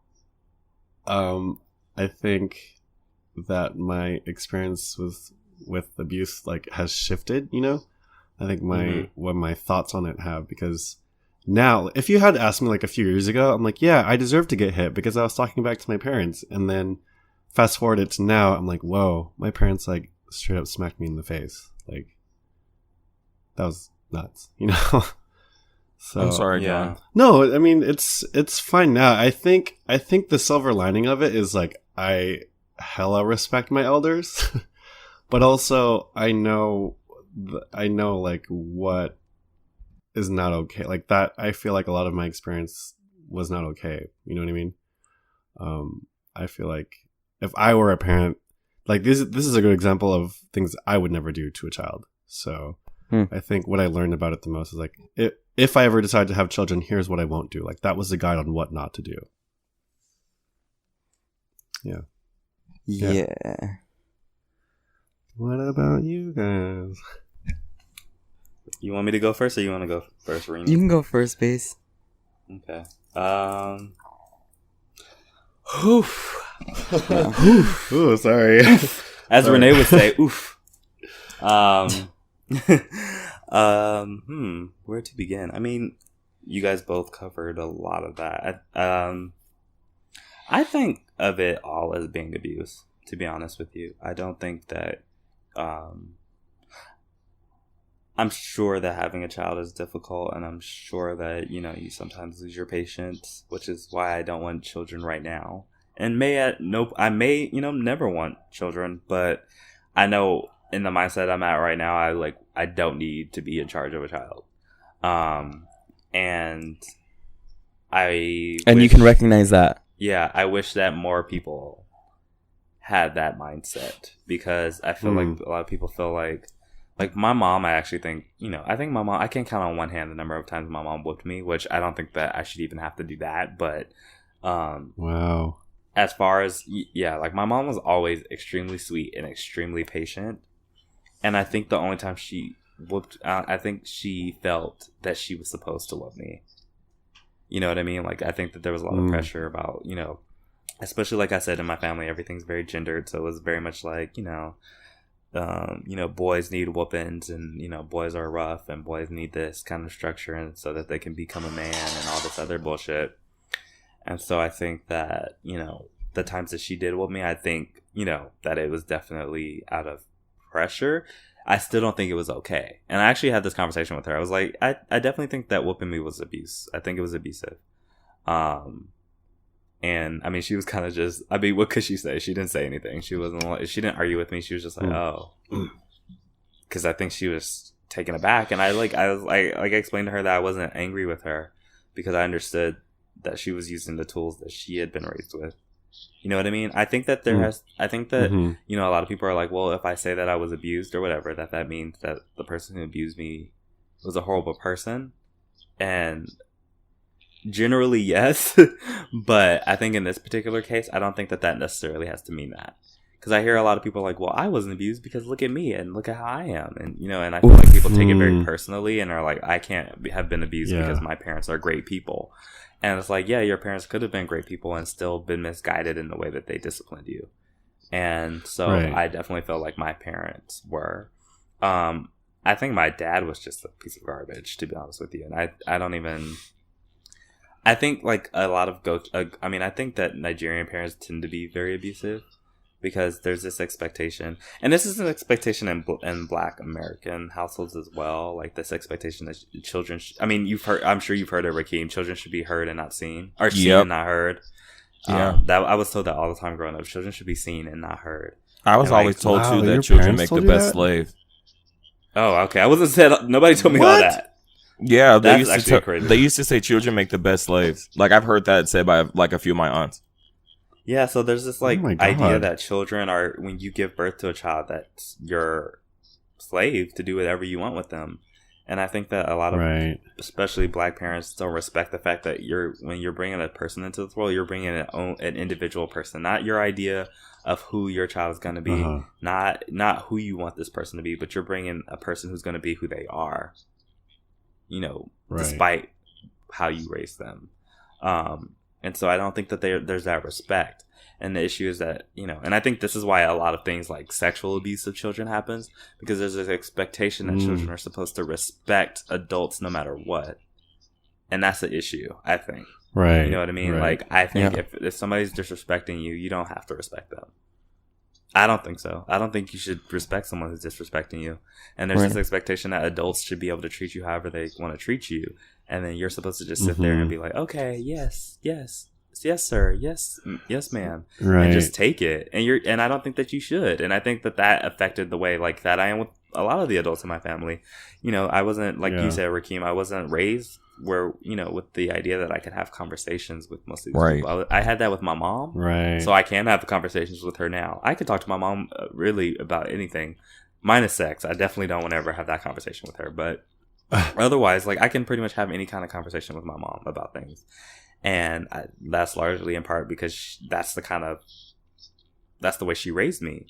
I think that my experience with abuse, like, has shifted, you know? I think what my thoughts on it have, because now, if you had asked me like a few years ago, I'm like, yeah, I deserve to get hit because I was talking back to my parents. And then fast forward it to now, I'm like, whoa, my parents like straight up smacked me in the face. Like, that was nuts, you know? So I'm sorry, John. No, I mean, it's fine now. I think the silver lining of it is like, I hella respect my elders, but also I know like what is not okay. Like, that, I feel like a lot of my experience was not okay. You know what I mean? I feel like if I were a parent, like, this is a good example of things I would never do to a child. So I think what I learned about it the most is like, if I ever decide to have children, here's what I won't do. Like, that was the guide on what not to do. Yeah. What about you guys? You want me to go first, or you want to go first, Renee? You can go first, base. Okay. Ooh, sorry. As Sorry. Renee would say, oof. Where to begin? I mean, you guys both covered a lot of that. I think of it all as being abuse, to be honest with you. I don't think that, I'm sure that having a child is difficult, and I'm sure that, you know, you sometimes lose your patience, which is why I don't want children right now. And I may, you know, never want children, but I know in the mindset I'm at right now, I don't need to be in charge of a child. And you can recognize that. Yeah, I wish that more people had that mindset, because I feel like a lot of people feel like my mom, I actually think, you know, I think my mom, I can count on one hand the number of times my mom whooped me, which I don't think that I should even have to do that. But, Wow. As far as, yeah, like, my mom was always extremely sweet and extremely patient. And I think the only time she whooped, I think she felt that she was supposed to love me. You know what I mean? Like, I think that there was a lot of pressure about, you know, especially like I said, in my family, everything's very gendered. So it was very much like, you know, boys need whoopings, and, you know, boys are rough, and boys need this kind of structure, and so that they can become a man and all this other bullshit. And so I think that, you know, the times that she did whoop me, I think, you know, that it was definitely out of pressure. I still don't think it was okay. And I actually had this conversation with her. I was like, I definitely think that whooping me was abuse. I think it was abusive. And I mean, she was kind of just, I mean, what could she say? She didn't say anything. She didn't argue with me. She was just like, oh, because I think she was taken aback. And I explained to her that I wasn't angry with her, because I understood that she was using the tools that she had been raised with. You know what I mean? I think that you know, a lot of people are like, well, if I say that I was abused or whatever, that means that the person who abused me was a horrible person. And generally, yes. But I think in this particular case, I don't think that necessarily has to mean that. Because I hear a lot of people like, well, I wasn't abused because look at me and look at how I am. And, you know, and I feel like people take it very personally and are like, I can't have been abused because my parents are great people. And it's like, yeah, your parents could have been great people and still been misguided in the way that they disciplined you. And so I definitely felt like my parents were. I think my dad was just a piece of garbage, to be honest with you. And I don't even... I think like a lot of I think that Nigerian parents tend to be very abusive because there's this expectation, and this is an expectation in Black American households as well. Like this expectation that children, I'm sure you've heard it, Rakeem. Children should be heard and not seen, or seen and not heard. Yeah, that I was told that all the time growing up. Children should be seen and not heard. I was always told too that children make the best slave. Oh, okay. I wasn't said. Nobody told me all that. Yeah, they used to say children make the best slaves. Like I've heard that said by like a few of my aunts. Yeah, so there's this like idea that children are, when you give birth to a child, that's your slave to do whatever you want with them. And I think that a lot of, especially Black parents, don't respect the fact that when you're bringing a person into the world, you're bringing an individual person, not your idea of who your child is going to be, not who you want this person to be, but you're bringing a person who's going to be who they are. You know, despite how you raise them. And so I don't think that there's that respect. And the issue is that, you know, and I think this is why a lot of things like sexual abuse of children happens, because there's this expectation that children are supposed to respect adults no matter what. And that's the issue, I think. Right. You know what I mean? Like, I think if somebody's disrespecting you, you don't have to respect them. I don't think so. I don't think you should respect someone who's disrespecting you. And there's this expectation that adults should be able to treat you however they want to treat you. And then you're supposed to just sit there and be like, okay, yes, sir. Yes, ma'am. Right. And just take it. And I don't think that you should. And I think that affected the way like that I am with a lot of the adults in my family. You know, I wasn't, like you said, Rakeem, I wasn't raised where, you know, with the idea that I could have conversations with most of these people. I had that with my mom. Right. So I can have conversations with her now. I could talk to my mom really about anything, minus sex. I definitely don't want to ever have that conversation with her. But otherwise, like, I can pretty much have any kind of conversation with my mom about things. And that's largely in part because that's the way she raised me.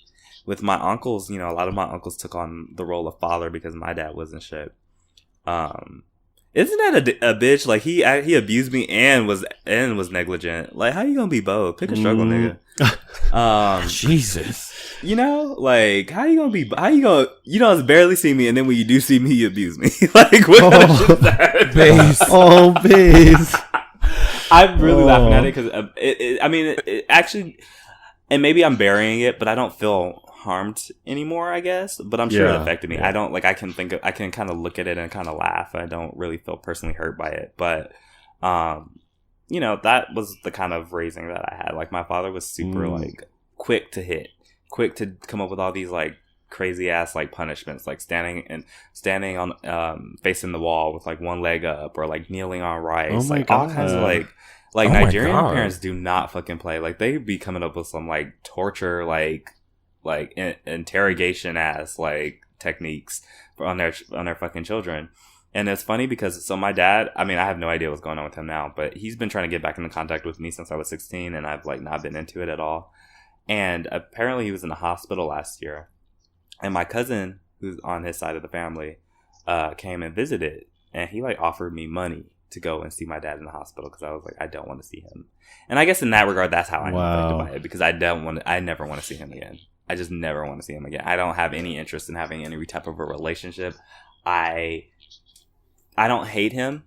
With my uncles, you know, a lot of my uncles took on the role of father because my dad wasn't shit. Isn't that a bitch? Like he abused me and was negligent. Like, how you gonna be both? Pick a struggle, nigga. Jesus. You know, like, how you don't barely see me, and then when you do see me, you abuse me. Like, what kind of shit is that? Base. Oh, base. I'm really laughing at it because it actually, and maybe I'm burying it, but I don't feel harmed anymore, I guess. But I'm sure it affected me. I don't, like, I can kind of look at it and kind of laugh. I don't really feel personally hurt by it. But, you know, that was the kind of raising that I had. Like, my father was super, like, quick to hit, quick to come up with all these, like, crazy ass, like, punishments, like standing on facing the wall with, like, one leg up, or like kneeling on rice, like all kinds of like Nigerian parents do not fucking play. Like, they be coming up with some like torture, like interrogation ass like techniques on their fucking children. And it's funny because, so my dad, I mean, I have no idea what's going on with him now, but he's been trying to get back into contact with me since I was 16, and I've like not been into it at all. And apparently he was in the hospital last year, and my cousin, who's on his side of the family, came and visited, and he like offered me money to go and see my dad in the hospital because I was like, I don't want to see him. And I guess in that regard, that's how I'm affected by it, because I never want to see him again. I just never want to see him again. I don't have any interest in having any type of a relationship. I don't hate him,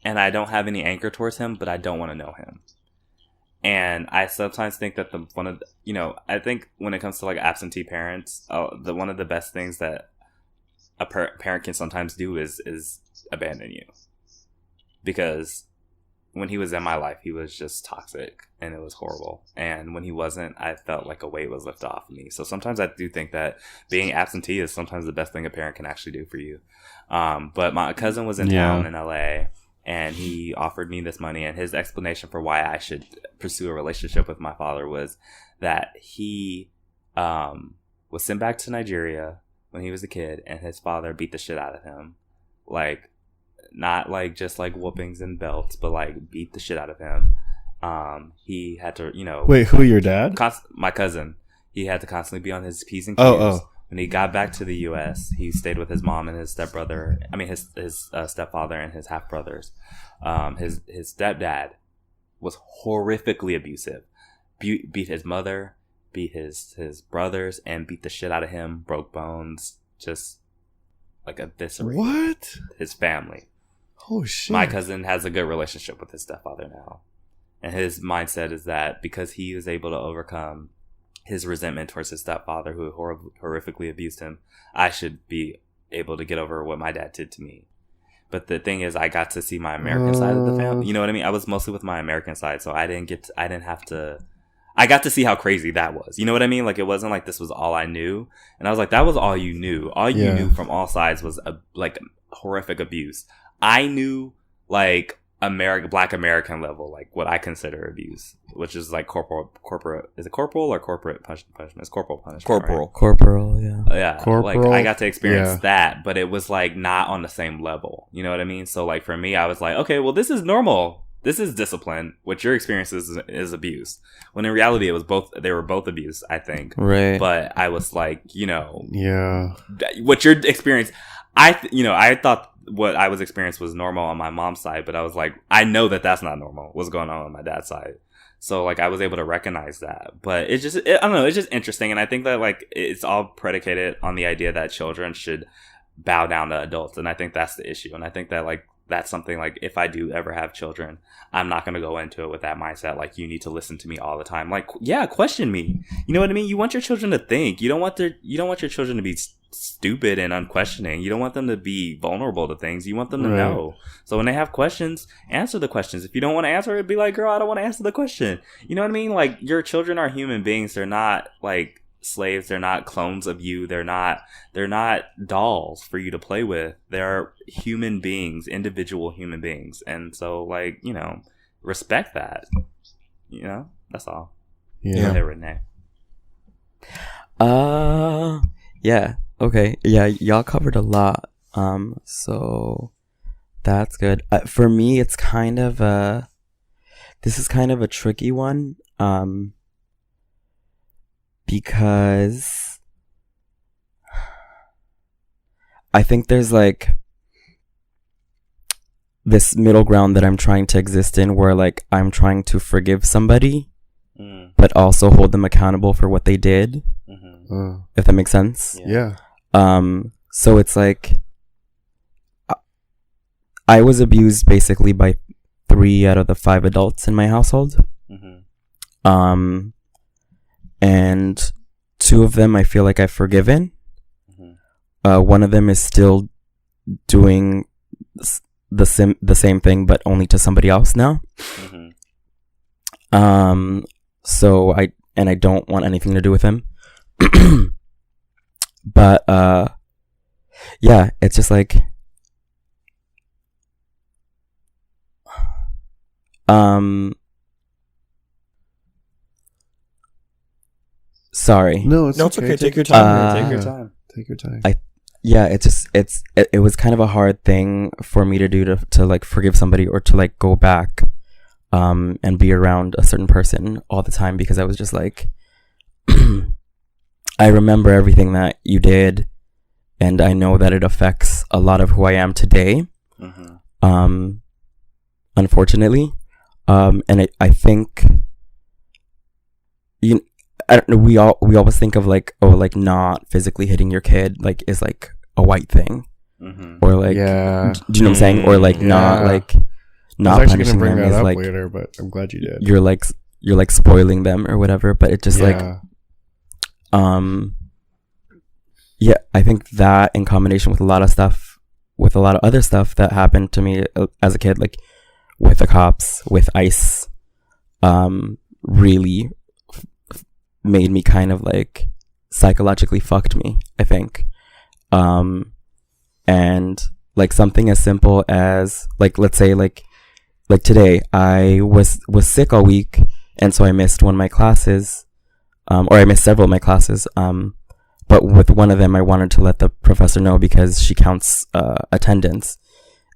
and I don't have any anchor towards him, but I don't want to know him. And I sometimes think that I think when it comes to like absentee parents, one of the best things that a parent can sometimes do is abandon you. Because when he was in my life, he was just toxic and it was horrible. And when he wasn't, I felt like a weight was lifted off of me. So sometimes I do think that being absentee is sometimes the best thing a parent can actually do for you. But my cousin was in town in LA, and he offered me this money, and his explanation for why I should pursue a relationship with my father was that he was sent back to Nigeria when he was a kid, and his father beat the shit out of him. Like, not like just like whoopings and belts, but like beat the shit out of him. He had to, Wait, who, your dad? My cousin. He had to constantly be on his P's and Q's. Oh. When he got back to the U.S., he stayed with his mom and his stepbrother. I mean, his stepfather and his half brothers. His stepdad was horrifically abusive. Beat his mother, beat his brothers, and beat the shit out of him. Broke bones, just like eviscerated What? his family. Oh shit. My cousin has a good relationship with his stepfather now, and his mindset is that because he was able to overcome his resentment towards his stepfather, who horrifically abused him, I should be able to get over what my dad did to me. But the thing is, I got to see my American side of the family. You know what I mean? I was mostly with my American side, so I got to see how crazy that was. You know what I mean? Like, it wasn't like this was all I knew. And I was like, that was all you knew. All you knew from all sides was like horrific abuse. I knew like Black American level, like what I consider abuse, which is like corporal. Is it corporal or corporate punishment? It's corporal punishment. Corporal, yeah. Yeah, Corporal, like I got to experience yeah. that, but it was like not on the same level. You know what I mean? So like for me, I was like, okay, well, this is normal. This is discipline. What your experience is abuse. When in reality, it was both. They were both abuse, I think. Right. But I was like, Yeah. what your experience. I thought what I was experiencing was normal on my mom's side, but I was like, I know that that's not normal. What's going on my dad's side? So like I was able to recognize that, but I don't know. It's just interesting, and I think that like it's all predicated on the idea that children should bow down to adults, and I think that's the issue. And I think that like that's something like if I do ever have children, I'm not going to go into it with that mindset. Like you need to listen to me all the time. Like, yeah, question me. You know what I mean? You want your children to think. You don't want your children to be stupid and unquestioning. You don't want them to be vulnerable to things. You want them to know. So when they have questions, answer the questions. If you don't want to answer it, be like, girl, I don't want to answer the question. You know what I mean? Like your children are human beings. They're not like slaves. They're not clones of you. They're not dolls for you to play with. They're human beings, individual human beings. And so like, respect that. That's all. Yeah. Go ahead, Renee. Yeah. Okay. Yeah, y'all covered a lot. So that's good. For me, it's kind of this is kind of a tricky one. Because I think there's like this middle ground that I'm trying to exist in where like I'm trying to forgive somebody, but also hold them accountable for what they did. If that makes sense. Yeah. So it's like I was abused basically by 3 out of the 5 adults in my household. And 2 of them I feel like I've forgiven. One of them is still doing the same thing, but only to somebody else now. So I don't want anything to do with him. But yeah, it's just like sorry. No, it's okay. Take your time. Take your time. Take your time. It was kind of a hard thing for me to do to like forgive somebody or to like go back and be around a certain person all the time, because I was just like I remember everything that you did, and I know that it affects a lot of who I am today. Unfortunately. And I think I don't know, we always think of like, oh, like not physically hitting your kid like is like a white thing. Or like, yeah. Do you know what I'm saying? Or like not like not I was actually punishing gonna bring them that is up like later, but I'm glad you did. you're like spoiling them or whatever, but it just like yeah, I think that in combination with a lot of other stuff that happened to me as a kid, like with the cops, with ICE, really made me kind of like psychologically fucked me, I think. And like something as simple as like, let's say like today I was sick all week, and so I missed one of my classes, or I missed several of my classes. But with one of them, I wanted to let the professor know because she counts attendance.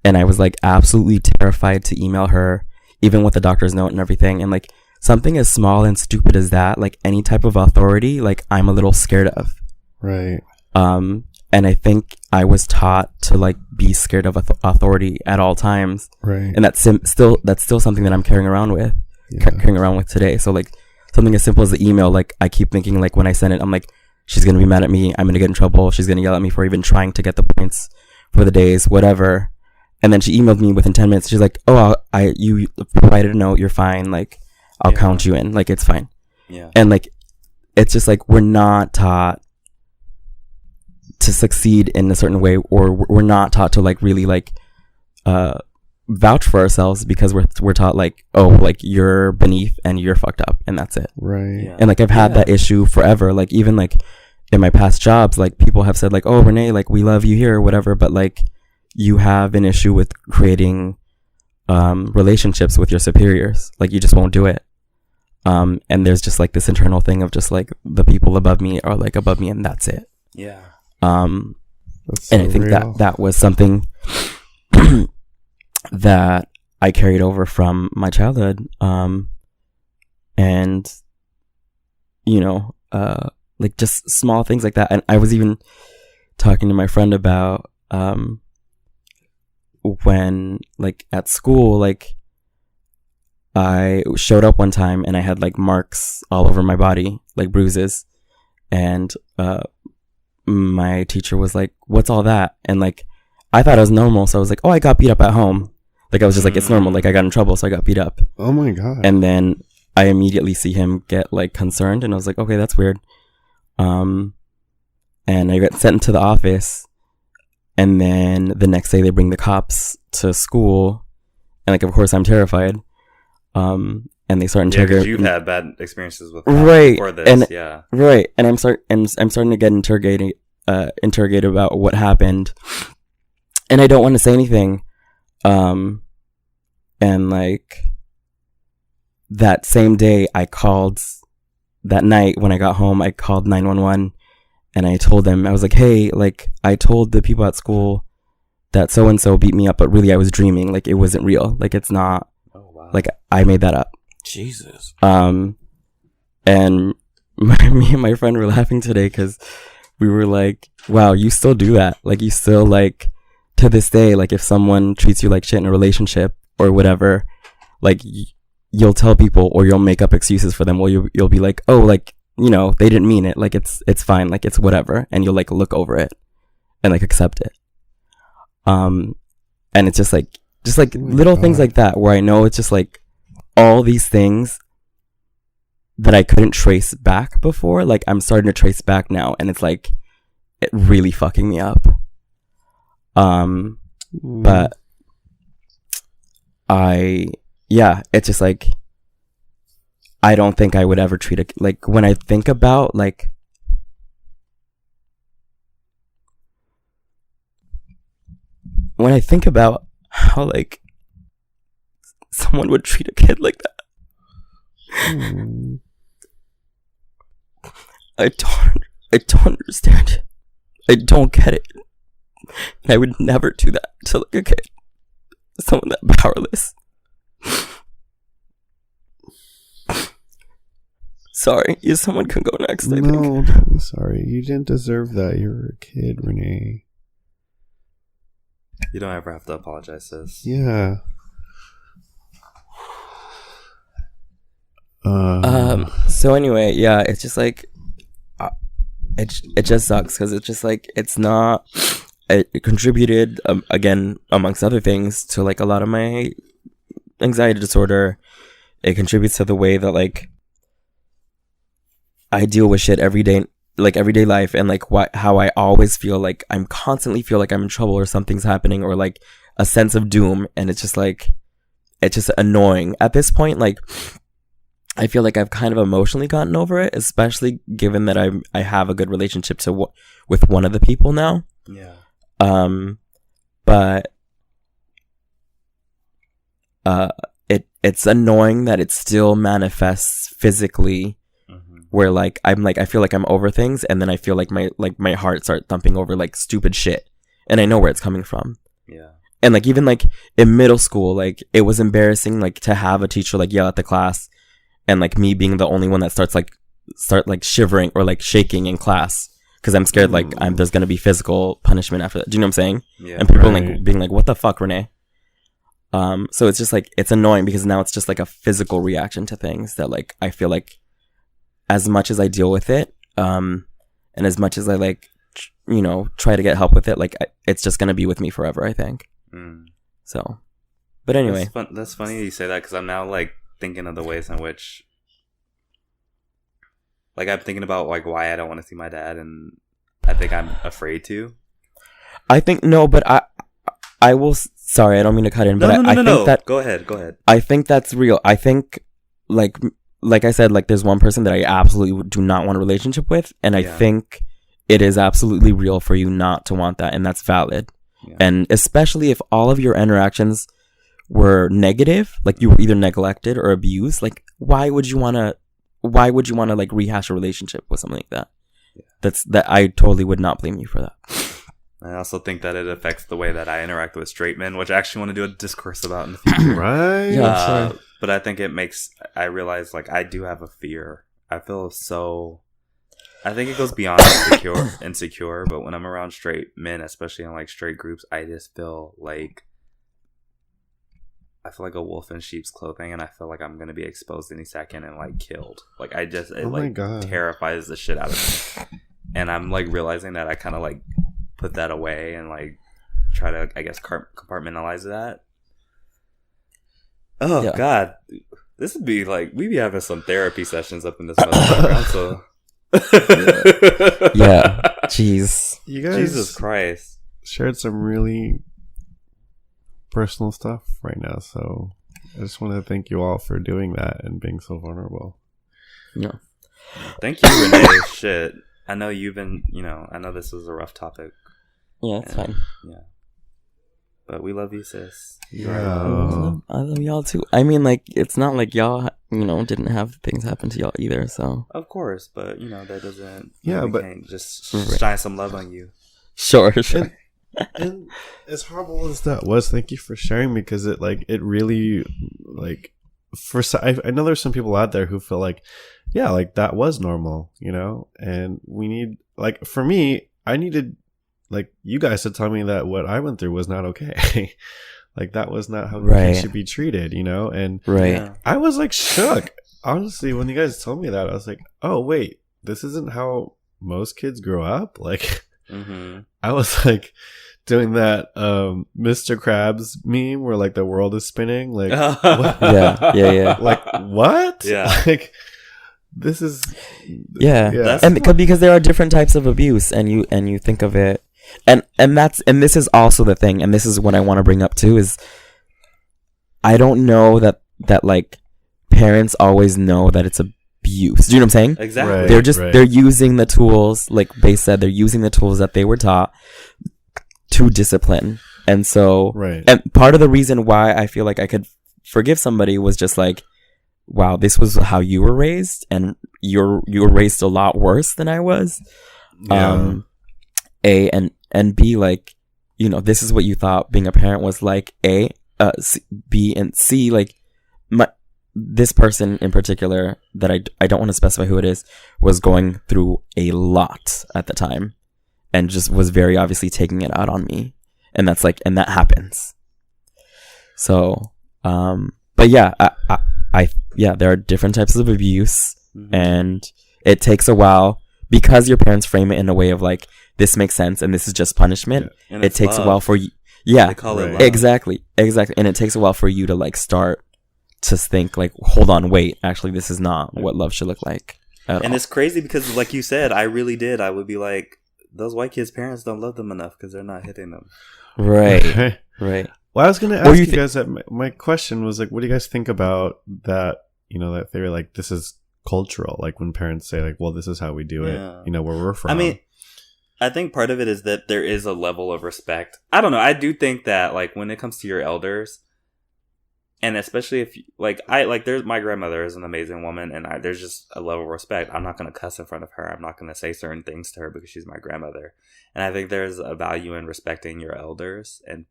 And I was like absolutely terrified to email her, even with the doctor's note and everything. And like something as small and stupid as that, like any type of authority, like I'm a little scared of. Right. And I think I was taught to like be scared of authority at all times. Right. And that's still something that I'm carrying around with, today. So like something as simple as the email, like I keep thinking like when I send it, I'm like, she's going to be mad at me. I'm going to get in trouble. She's going to yell at me for even trying to get the points for the days, whatever. And then she emailed me within 10 minutes. She's like, oh, you provided a note. You're fine. Like, I'll count you in. Like, it's fine. Yeah. And like, it's just like, we're not taught to succeed in a certain way, or we're not taught to like really like, vouch for ourselves, because we're taught like, oh, like you're beneath and you're fucked up and that's it. Right. Yeah. And like I've had that issue forever. Like even like in my past jobs, like people have said like, oh, Renee, like we love you here or whatever, but like you have an issue with creating relationships with your superiors. Like you just won't do it. And there's just like this internal thing of just like the people above me are like above me and that's it. Yeah. That's so And I think real. that was something that I carried over from my childhood. And you know, like just small things like that. And I was even talking to my friend about when like at school, like I showed up one time and I had like marks all over my body, like bruises, and my teacher was like, what's all that? And like I thought it was normal, so I was like, oh, I got beat up at home. Like I was just like, it's normal, like I got in trouble, so I got beat up. Oh my god. And then I immediately see him get like concerned, and I was like, okay, that's weird. And I got sent into the office, and then the next day they bring the cops to school, and like of course I'm terrified. And they start Yeah, because interrogating. you've had bad experiences with Right, before this. and Yeah. right, and I'm starting to get interrogated about what happened, and I don't want to say anything. And like that same day, that night when I got home, I called 911, and I told them, I was like, hey, like I told the people at school that so and so beat me up, but really I was dreaming. Like it wasn't real. Like it's not. Oh wow. Like I made that up. Jesus. And me and my friend were laughing today because we were like, wow, you still do that. Like you still like, to this day, like if someone treats you like shit in a relationship or whatever, like you'll tell people or you'll make up excuses for them. Well, you'll be like, oh, like, you know, they didn't mean it. Like it's fine. Like it's whatever. And you'll like look over it and like accept it. And it's just like little things like that where I know it's just like all these things that I couldn't trace back before. Like I'm starting to trace back now, and it's like it really fucking me up. But it's just like I don't think I would ever treat like when I think about how like someone would treat a kid like that. I don't understand it. I don't get it. And I would never do that to like a kid. Someone that powerless. Sorry, someone can go next, I think. No, I'm sorry. You didn't deserve that. You were a kid, Renee. You don't ever have to apologize, sis. Yeah. So anyway, yeah, it's just like it just sucks because it's just like it's not. It contributed again, amongst other things, to like a lot of my anxiety disorder. It contributes to the way that like I deal with shit every day, like everyday life, and like how I always feel like I'm constantly feel like I'm in trouble or something's happening, or like a sense of doom, and it's just like it's just annoying at this point. Like I feel like I've kind of emotionally gotten over it, especially given that I have a good relationship with one of the people now. Yeah. But it's annoying that it still manifests physically, where like I feel like I'm over things, and then I feel like my heart starts thumping over like stupid shit, and I know where it's coming from. Yeah. And like even like in middle school, like it was embarrassing like to have a teacher like yell at the class, and like me being the only one that start shivering or like shaking in class because I'm scared like there's gonna be physical punishment after that. Do you know what I'm saying? Yeah. And people like being like, "What the fuck, Renee?" So it's just like it's annoying because now it's just like a physical reaction to things that like I feel like as much as I deal with it, and as much as I like, try to get help with it, like it's just gonna be with me forever, I think. So, but anyway, that's funny you say that because I'm now like thinking of the ways in which, like, I'm thinking about like why I don't want to see my dad, and I think I'm afraid to. I think no, but I will. Sorry, I don't mean to cut in, but I think that go ahead. I think that's real. I think like I said, like there's one person that I absolutely do not want a relationship with, and I think it is absolutely real for you not to want that, and that's valid. Yeah. And especially if all of your interactions were negative, like you were either neglected or abused, like why would you want to like rehash a relationship with something like that? Yeah. That I totally would not blame you for that. I also think that it affects the way that I interact with straight men, which I actually want to do a discourse about in the future. Right? Yeah, but I think I realize like I do have a fear. I think it goes beyond insecure, but when I'm around straight men, especially in like straight groups, I just feel like a wolf in sheep's clothing, and I feel like I'm gonna be exposed any second and like killed. Like it terrifies the shit out of me. And I'm like realizing that I kind of like put that away and like try to, I guess, compartmentalize that. Oh yeah. God, this would be like we'd be having some therapy sessions up in this motherfucker. So yeah, jeez, you guys, Jesus Christ, shared some really personal stuff right now, so I just want to thank you all for doing that and being so vulnerable. Yeah, thank you, Renee. Shit, I know you've been, I know this was a rough topic. Yeah, it's fine. Yeah, but we love you, sis. Yeah, I love y'all too. I mean, like, it's not like y'all, didn't have things happen to y'all either. So of course, but that doesn't. Yeah, but can't just shine some love on you. Sure. And as horrible as that was, thank you for sharing, because it really like I know there's some people out there who feel like, yeah, like that was normal, and we need, like, for me, I needed like you guys to tell me that what I went through was not okay. Like that was not how kids should be treated, and I was like shook. Honestly, when you guys told me that, I was like, oh wait, this isn't how most kids grow up. Like I was like doing that Mr. Krabs meme where like the world is spinning. Like what? yeah. Like what? Yeah. Like this is and because there are different types of abuse, and you think of it, and this is also the thing, and this is what I want to bring up too, is I don't know that like parents always know that it's abuse. Do you know what I'm saying? Exactly. Right, they're using the tools, like Bae said, they're using the tools that they were taught to discipline. And so and part of the reason why I feel like I could forgive somebody was just like, wow, this was how you were raised, and you were raised a lot worse than I was. Yeah. And B, like, this is what you thought being a parent was like. B, and C, like this person in particular that I don't want to specify who it is, was going through a lot at the time, and just was very obviously taking it out on me, and that's like, and that happens. So, but yeah, there are different types of abuse, and it takes a while because your parents frame it in a way of like, this makes sense and this is just punishment. Yeah. It takes a while for you. Yeah, they call it love. Exactly. And it takes a while for you to like start to think like, hold on, wait, actually, this is not what love should look like at all. It's crazy because, like you said, I really did. I would be like, those white kids' parents don't love them enough because they're not hitting them. Right. Well, I was going to ask you guys that. My question was like, what do you guys think about that? That theory, like this is cultural. Like when parents say, like, well, this is how we do it. Where we're from. I mean, I think part of it is that there is a level of respect. I don't know. I do think that like when it comes to your elders, and especially if there's my grandmother is an amazing woman, and there's just a level of respect. I'm not going to cuss in front of her. I'm not going to say certain things to her because she's my grandmother. And I think there's a value in respecting your elders and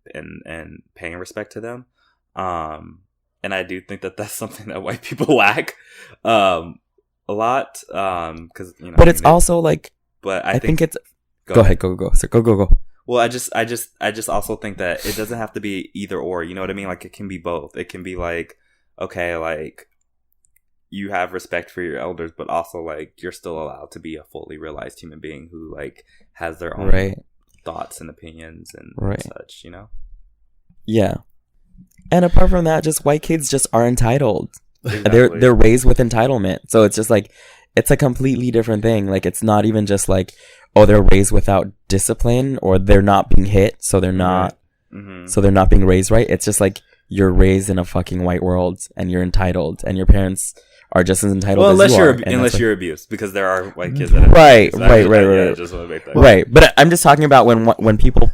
paying respect to them. and I do think that that's something that white people lack a lot. Because but it's also like. But I think it's. Go ahead. Go. Sir, go. Well, I just also think that it doesn't have to be either or. You know what I mean? Like, it can be both. It can be like, okay, like, you have respect for your elders, but also like you're still allowed to be a fully realized human being who like has their own thoughts and opinions and such, you know? Yeah. And apart from that, just white kids just are entitled. Exactly. They're raised with entitlement. So it's just like it's a completely different thing. Like, it's not even just like, oh, they're raised without discipline, or they're not being hit, so they're not so they're not being raised right. It's just like you're raised in a fucking white world and you're entitled, and your parents are just as entitled as you are. Unless you're abused, because there are white kids that right. Just want to make that right. But I'm just talking about when people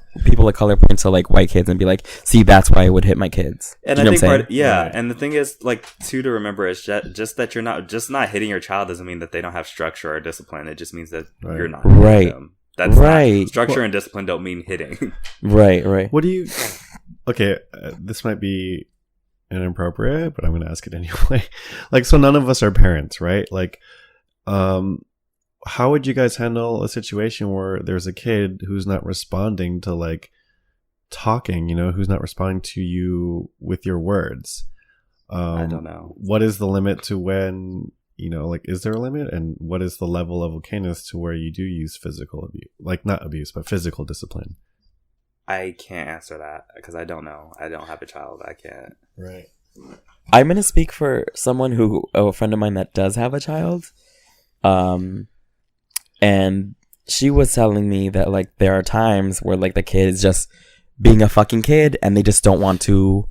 of color point to like white kids and be like, see, that's why I would hit my kids. And you know I think right. And the thing is, like, too, to remember is just that you're not hitting your child doesn't mean that they don't have structure or discipline. It just means that you're not hitting them. That's not, structure and discipline don't mean hitting. Right. What do you? Okay, this might be inappropriate, but I'm going to ask it anyway. Like, so none of us are parents, right? Like, how would you guys handle a situation where there's a kid who's not responding to like talking, you know, who's not responding to you with your words? I don't know. What is the limit to when, you know, like, is there a limit? And what is the level of okayness to where you do use physical abuse, like not abuse, but physical discipline? I can't answer that because I don't know. I don't have a child. I can't. Right. I'm going to speak for someone a friend of mine that does have a child. And she was telling me that like there are times where like the kid is just being a fucking kid and they just don't want to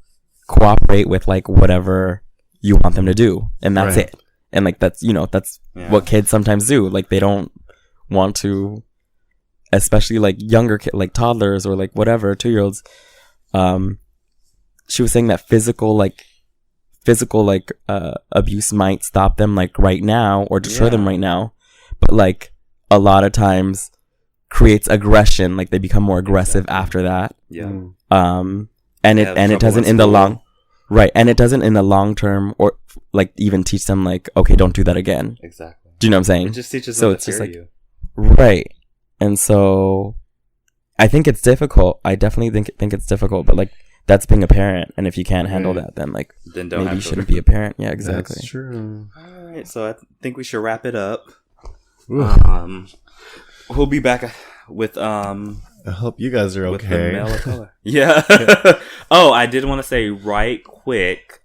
cooperate with like whatever you want them to do. And that's it. And like that's what kids sometimes do. Like they don't want to, especially like younger kids, like toddlers or like whatever, 2-year-olds. She was saying that physical abuse might stop them like right now or deter them right now, but like a lot of times creates aggression. Like they become more aggressive after that. And it doesn't in the long and it doesn't in the long term or like even teach them like, okay, don't do that again. Exactly. Do you know what I'm saying? It just teaches them it's to just fear like you. Right. And so I think it's difficult. I definitely think it's difficult, but like that's being a parent. And if you can't handle that, then like then don't maybe you shouldn't be a parent. Yeah, exactly. That's true. All right. So I think we should wrap it up. We'll be back with I hope you guys are okay. Male of color. Yeah. Oh, I did want to say right quick.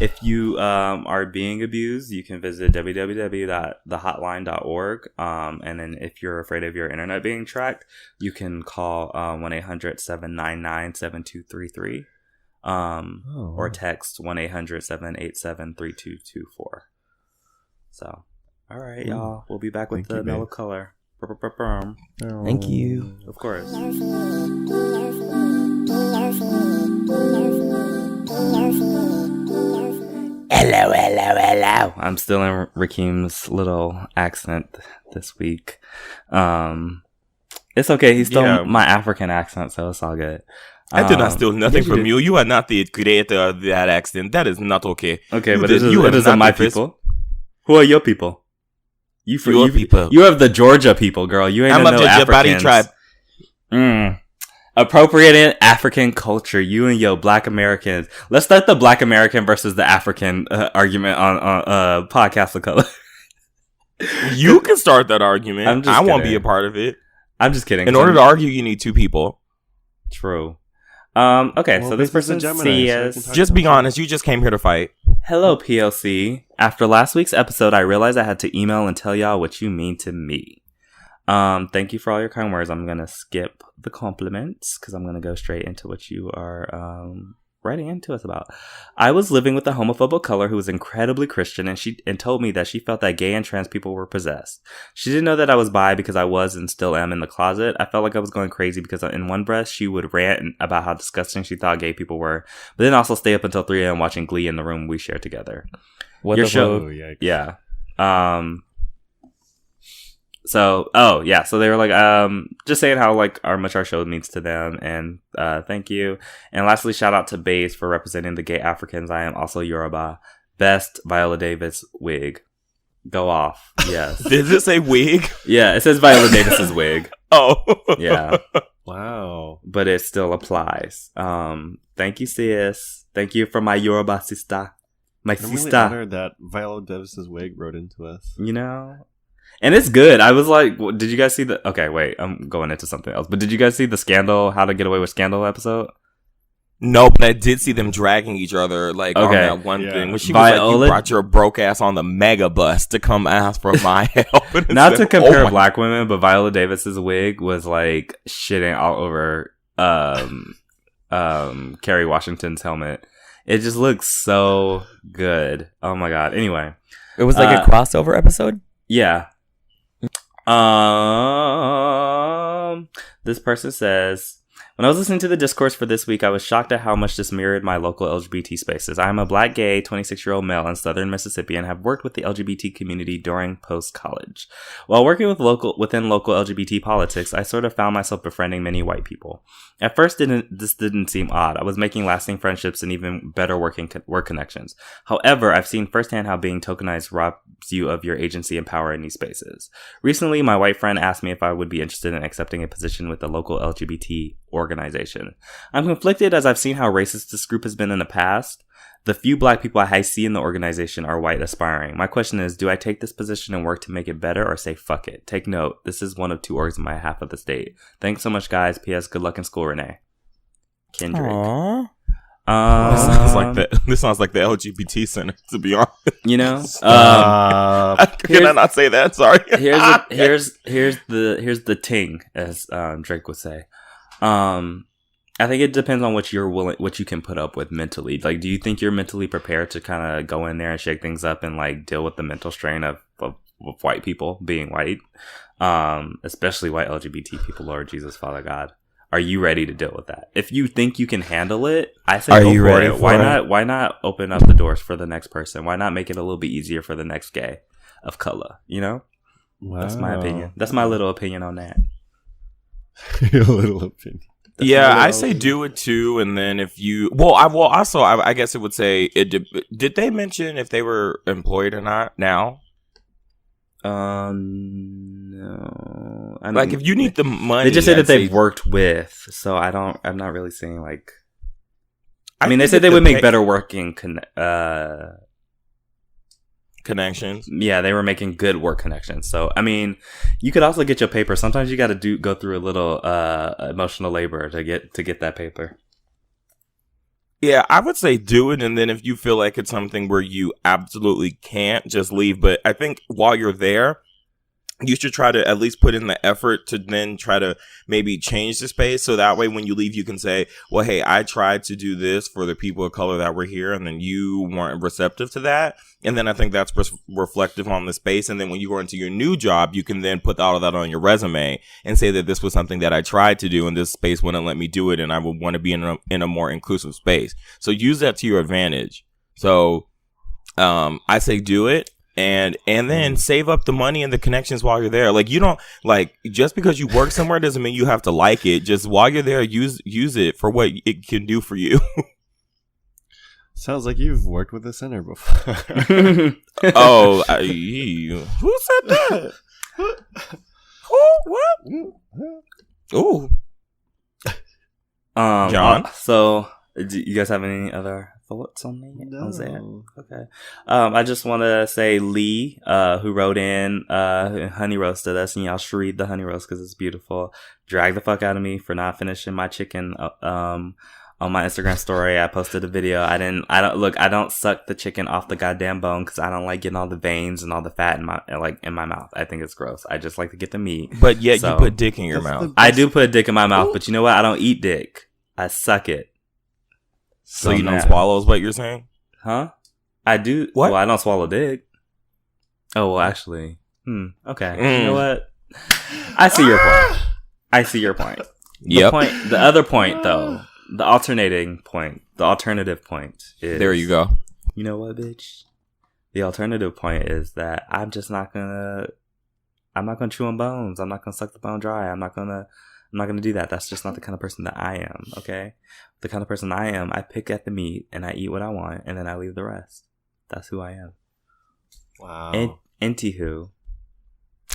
If you are being abused, you can visit www.thehotline.org. And then if you're afraid of your internet being tracked, you can call 1-800-799-7233. Or text 1-800-787-3224. So, all right, y'all. We'll be back with the Male of Color. Thank you. Of course. Hello. I'm still in Rakeem's little accent this week. It's okay. He's still my African accent, so it's all good. I did not steal nothing from you. You are not the creator of that accent. That is not okay. Okay, but it isn't my people. Who are your people? Your people. You have the Georgia people, girl. You ain't I'm no of the Africans. Jabari tribe. Appropriating African culture. You and your Black Americans. Let's start the Black American versus the African argument on Podcast of Color. You can start that argument. I won't be a part of it. I'm just kidding. In order to argue, you need two people. True. Okay, Well, so this person says, just be honest, you just came here to fight. hello, PLC. After last week's episode, I realized I had to email and tell y'all what you mean to me. Thank you for all your kind words. I'm going to skip the compliments because I'm going to go straight into what you are writing into us about. I was living with a homophobe of color who was incredibly Christian and told me that she felt that gay and trans people were possessed. She didn't know that I was bi because I was and still am in the closet. I felt like I was going crazy because in one breath she would rant about how disgusting she thought gay people were, but then also stay up until 3 a.m. watching Glee in the room we shared together. What Your the show, fuck? yeah. So they were like, just saying how like how much our show means to them, and thank you. And lastly, shout out to Baze for representing the gay Africans. I am also Yoruba. Best Viola Davis wig. Go off. Yes. Did it say wig? Yeah, it says Viola Davis's wig. Oh. Yeah. Wow. But it still applies. Thank you, sis. Thank you for my Yoruba sister. My I'm really sister. honored that Viola Davis's wig wrote into us. You know? And it's good. I was like, did you guys see the... Okay, wait. I'm going into something else. But did you guys see the Scandal, How to Get Away with Scandal episode? No, but I did see them dragging each other like on that one thing. When she was like, you brought your broke ass on the mega bus to come ask for my help. And Not to compare black women, but Viola Davis's wig was like shitting all over Kerry Washington's helmet. It just looks so good. Oh my god. Anyway. It was like a crossover episode? Yeah. This person says, when I was listening to the discourse for this week, I was shocked at how much this mirrored my local LGBT spaces. I am a black, gay, 26-year-old male in southern Mississippi and have worked with the LGBT community during post-college. While working with within local LGBT politics, I sort of found myself befriending many white people. At first, this didn't seem odd. I was making lasting friendships and even better work connections. However, I've seen firsthand how being tokenized robs you of your agency and power in these spaces. Recently, my white friend asked me if I would be interested in accepting a position with the local LGBT organization. I'm conflicted as I've seen how racist this group has been in the past. The few black people I see in the organization are white aspiring. My question is, do I take this position and work to make it better or say fuck it? Take note, this is one of two orgs in my half of the state. Thanks so much, guys. P.S. Good luck in school, Renee. Kendrick. Aww. This sounds like the LGBT center, to be honest. You know, can I not say that? Sorry. here's the ting, as Drake would say. I think it depends on what you can put up with mentally. Like, do you think you're mentally prepared to kind of go in there and shake things up and like deal with the mental strain of white people being white, especially white LGBT people? Lord Jesus, Father God. Are you ready to deal with that? If you think you can handle it, I say go for it. Why not open up the doors for the next person? Why not make it a little bit easier for the next gay of color? You know? Wow. That's my opinion. That's my little opinion on that. Your little opinion. Yeah, I say do it too, and then if you I guess it would say it. Did they mention if they were employed or not now? No. I mean, like if you need the money, they just say that they've worked with. So I'm not really saying like. I mean, they said they would make better working connections. Yeah, they were making good work connections. So I mean, you could also get your paper. Sometimes you got to go through a little emotional labor to get that paper. Yeah, I would say do it, and then if you feel like it's something where you absolutely can't, just leave. But I think while you're there, you should try to at least put in the effort to then try to maybe change the space. So that way when you leave, you can say, well, hey, I tried to do this for the people of color that were here, and then you weren't receptive to that. And then I think that's reflective on the space. And then when you go into your new job, you can then put all of that on your resume and say that this was something that I tried to do and this space wouldn't let me do it. And I would want to be in a more inclusive space. So use that to your advantage. So I say do it. And then save up the money and the connections while you're there. Like, you don't, like, just because you work somewhere doesn't mean you have to like it. Just while you're there, use it for what it can do for you. Sounds like you've worked with the center before. Oh, who said that? Who? What? Ooh. John? So, do you guys have any other thoughts on me? No. Okay. I just want to say Lee, who wrote in, honey roasted us, and y'all should read the honey roast because it's beautiful. Dragged the fuck out of me for not finishing my chicken. On my Instagram story, I posted a video. I don't suck the chicken off the goddamn bone because I don't like getting all the veins and all the fat in my mouth. I think it's gross. I just like to get the meat. But yet you put dick in your mouth. I do put dick in my mouth, but you know what? I don't eat dick. I suck it. So you don't swallow is what you're saying? Huh? I do. What? Well, I don't swallow dick. Oh, well, actually. Okay. You know what? I see your point. Yep. The other point, though, the alternative point is... There you go. You know what, bitch? The alternative point is that I'm just not gonna... I'm not gonna chew on bones. I'm not gonna suck the bone dry. I'm not gonna do that. That's just not the kind of person that I am. Okay, the kind of person I am, I pick at the meat and I eat what I want, and then I leave the rest. That's who I am. Wow. Anywho,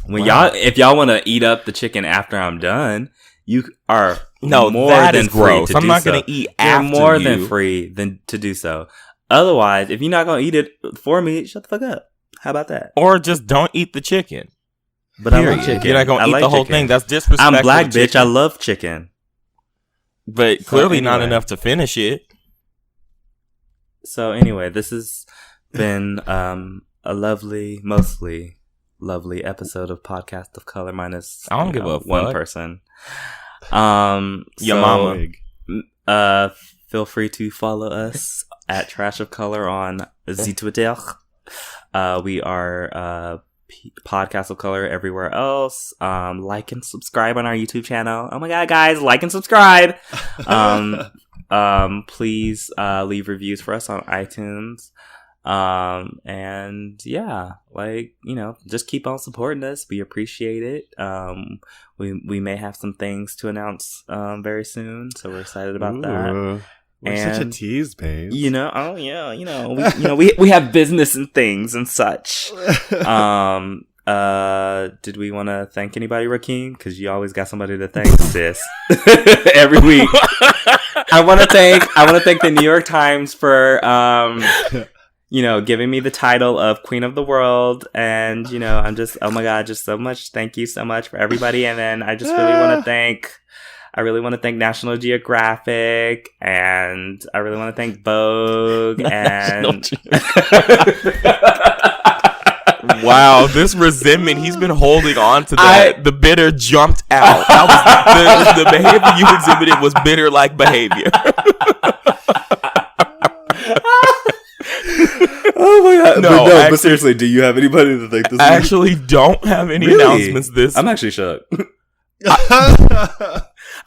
when if y'all want to eat up the chicken after I'm done, you are more that than is gross. free to I'm do not so. gonna eat You're after more you. than free to do so. Otherwise, if you're not gonna eat it for me, shut the fuck up. How about that? Or just don't eat the chicken. But I Period. love chicken. If you're not gonna I eat like the whole chicken. thing, that's disrespectful. I'm black, to bitch. chicken. I love chicken. But So clearly not anyway. enough to finish it. So anyway, this has been a mostly lovely episode of Podcast of Color minus I don't give a one fuck. person. Your so, mama. Feel free to follow us at Trash of Color on the Twitter. We are Podcast of Color everywhere else. Like and subscribe on our YouTube channel. Oh my god, guys, like and subscribe. Please leave reviews for us on iTunes. And yeah, like, you know, just keep on supporting us. We appreciate it. We may have some things to announce very soon, so we're excited about that. We're such a And, tease, babe. You know, oh yeah, we have business and things and such. Did we want to thank anybody, Rakeem? Because you always got somebody to thank, sis. Every week. I want to thank the New York Times for giving me the title of Queen of the World, and I'm just, oh my god, just so much. Thank you so much for everybody, and then I just really want to thank. I really want to thank National Geographic, and I really want to thank Vogue, and Wow, this resentment, he's been holding on to that. The bitter jumped out. That was the behavior you exhibited was bitter like behavior. oh my god! No, But seriously, do you have anybody to thank this week? I actually don't have any announcements this I'm actually shook.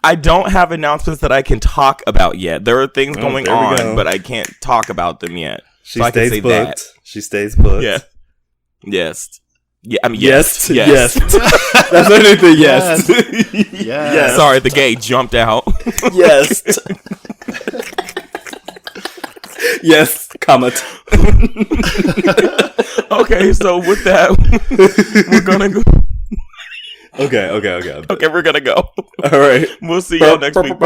I don't have announcements that I can talk about yet. There are things going there we on, go. but I can't talk about them yet. She So I can stays say booked. that. She stays booked. Yeah. Yes. Yeah. I mean, Yes. yes. That's anything. Yes. Yes. Sorry, the gay jumped out. Yes. Yes. Comment. Okay, so with that, we're gonna go. Okay. Okay, we're gonna go. All right. We'll see y'all next week.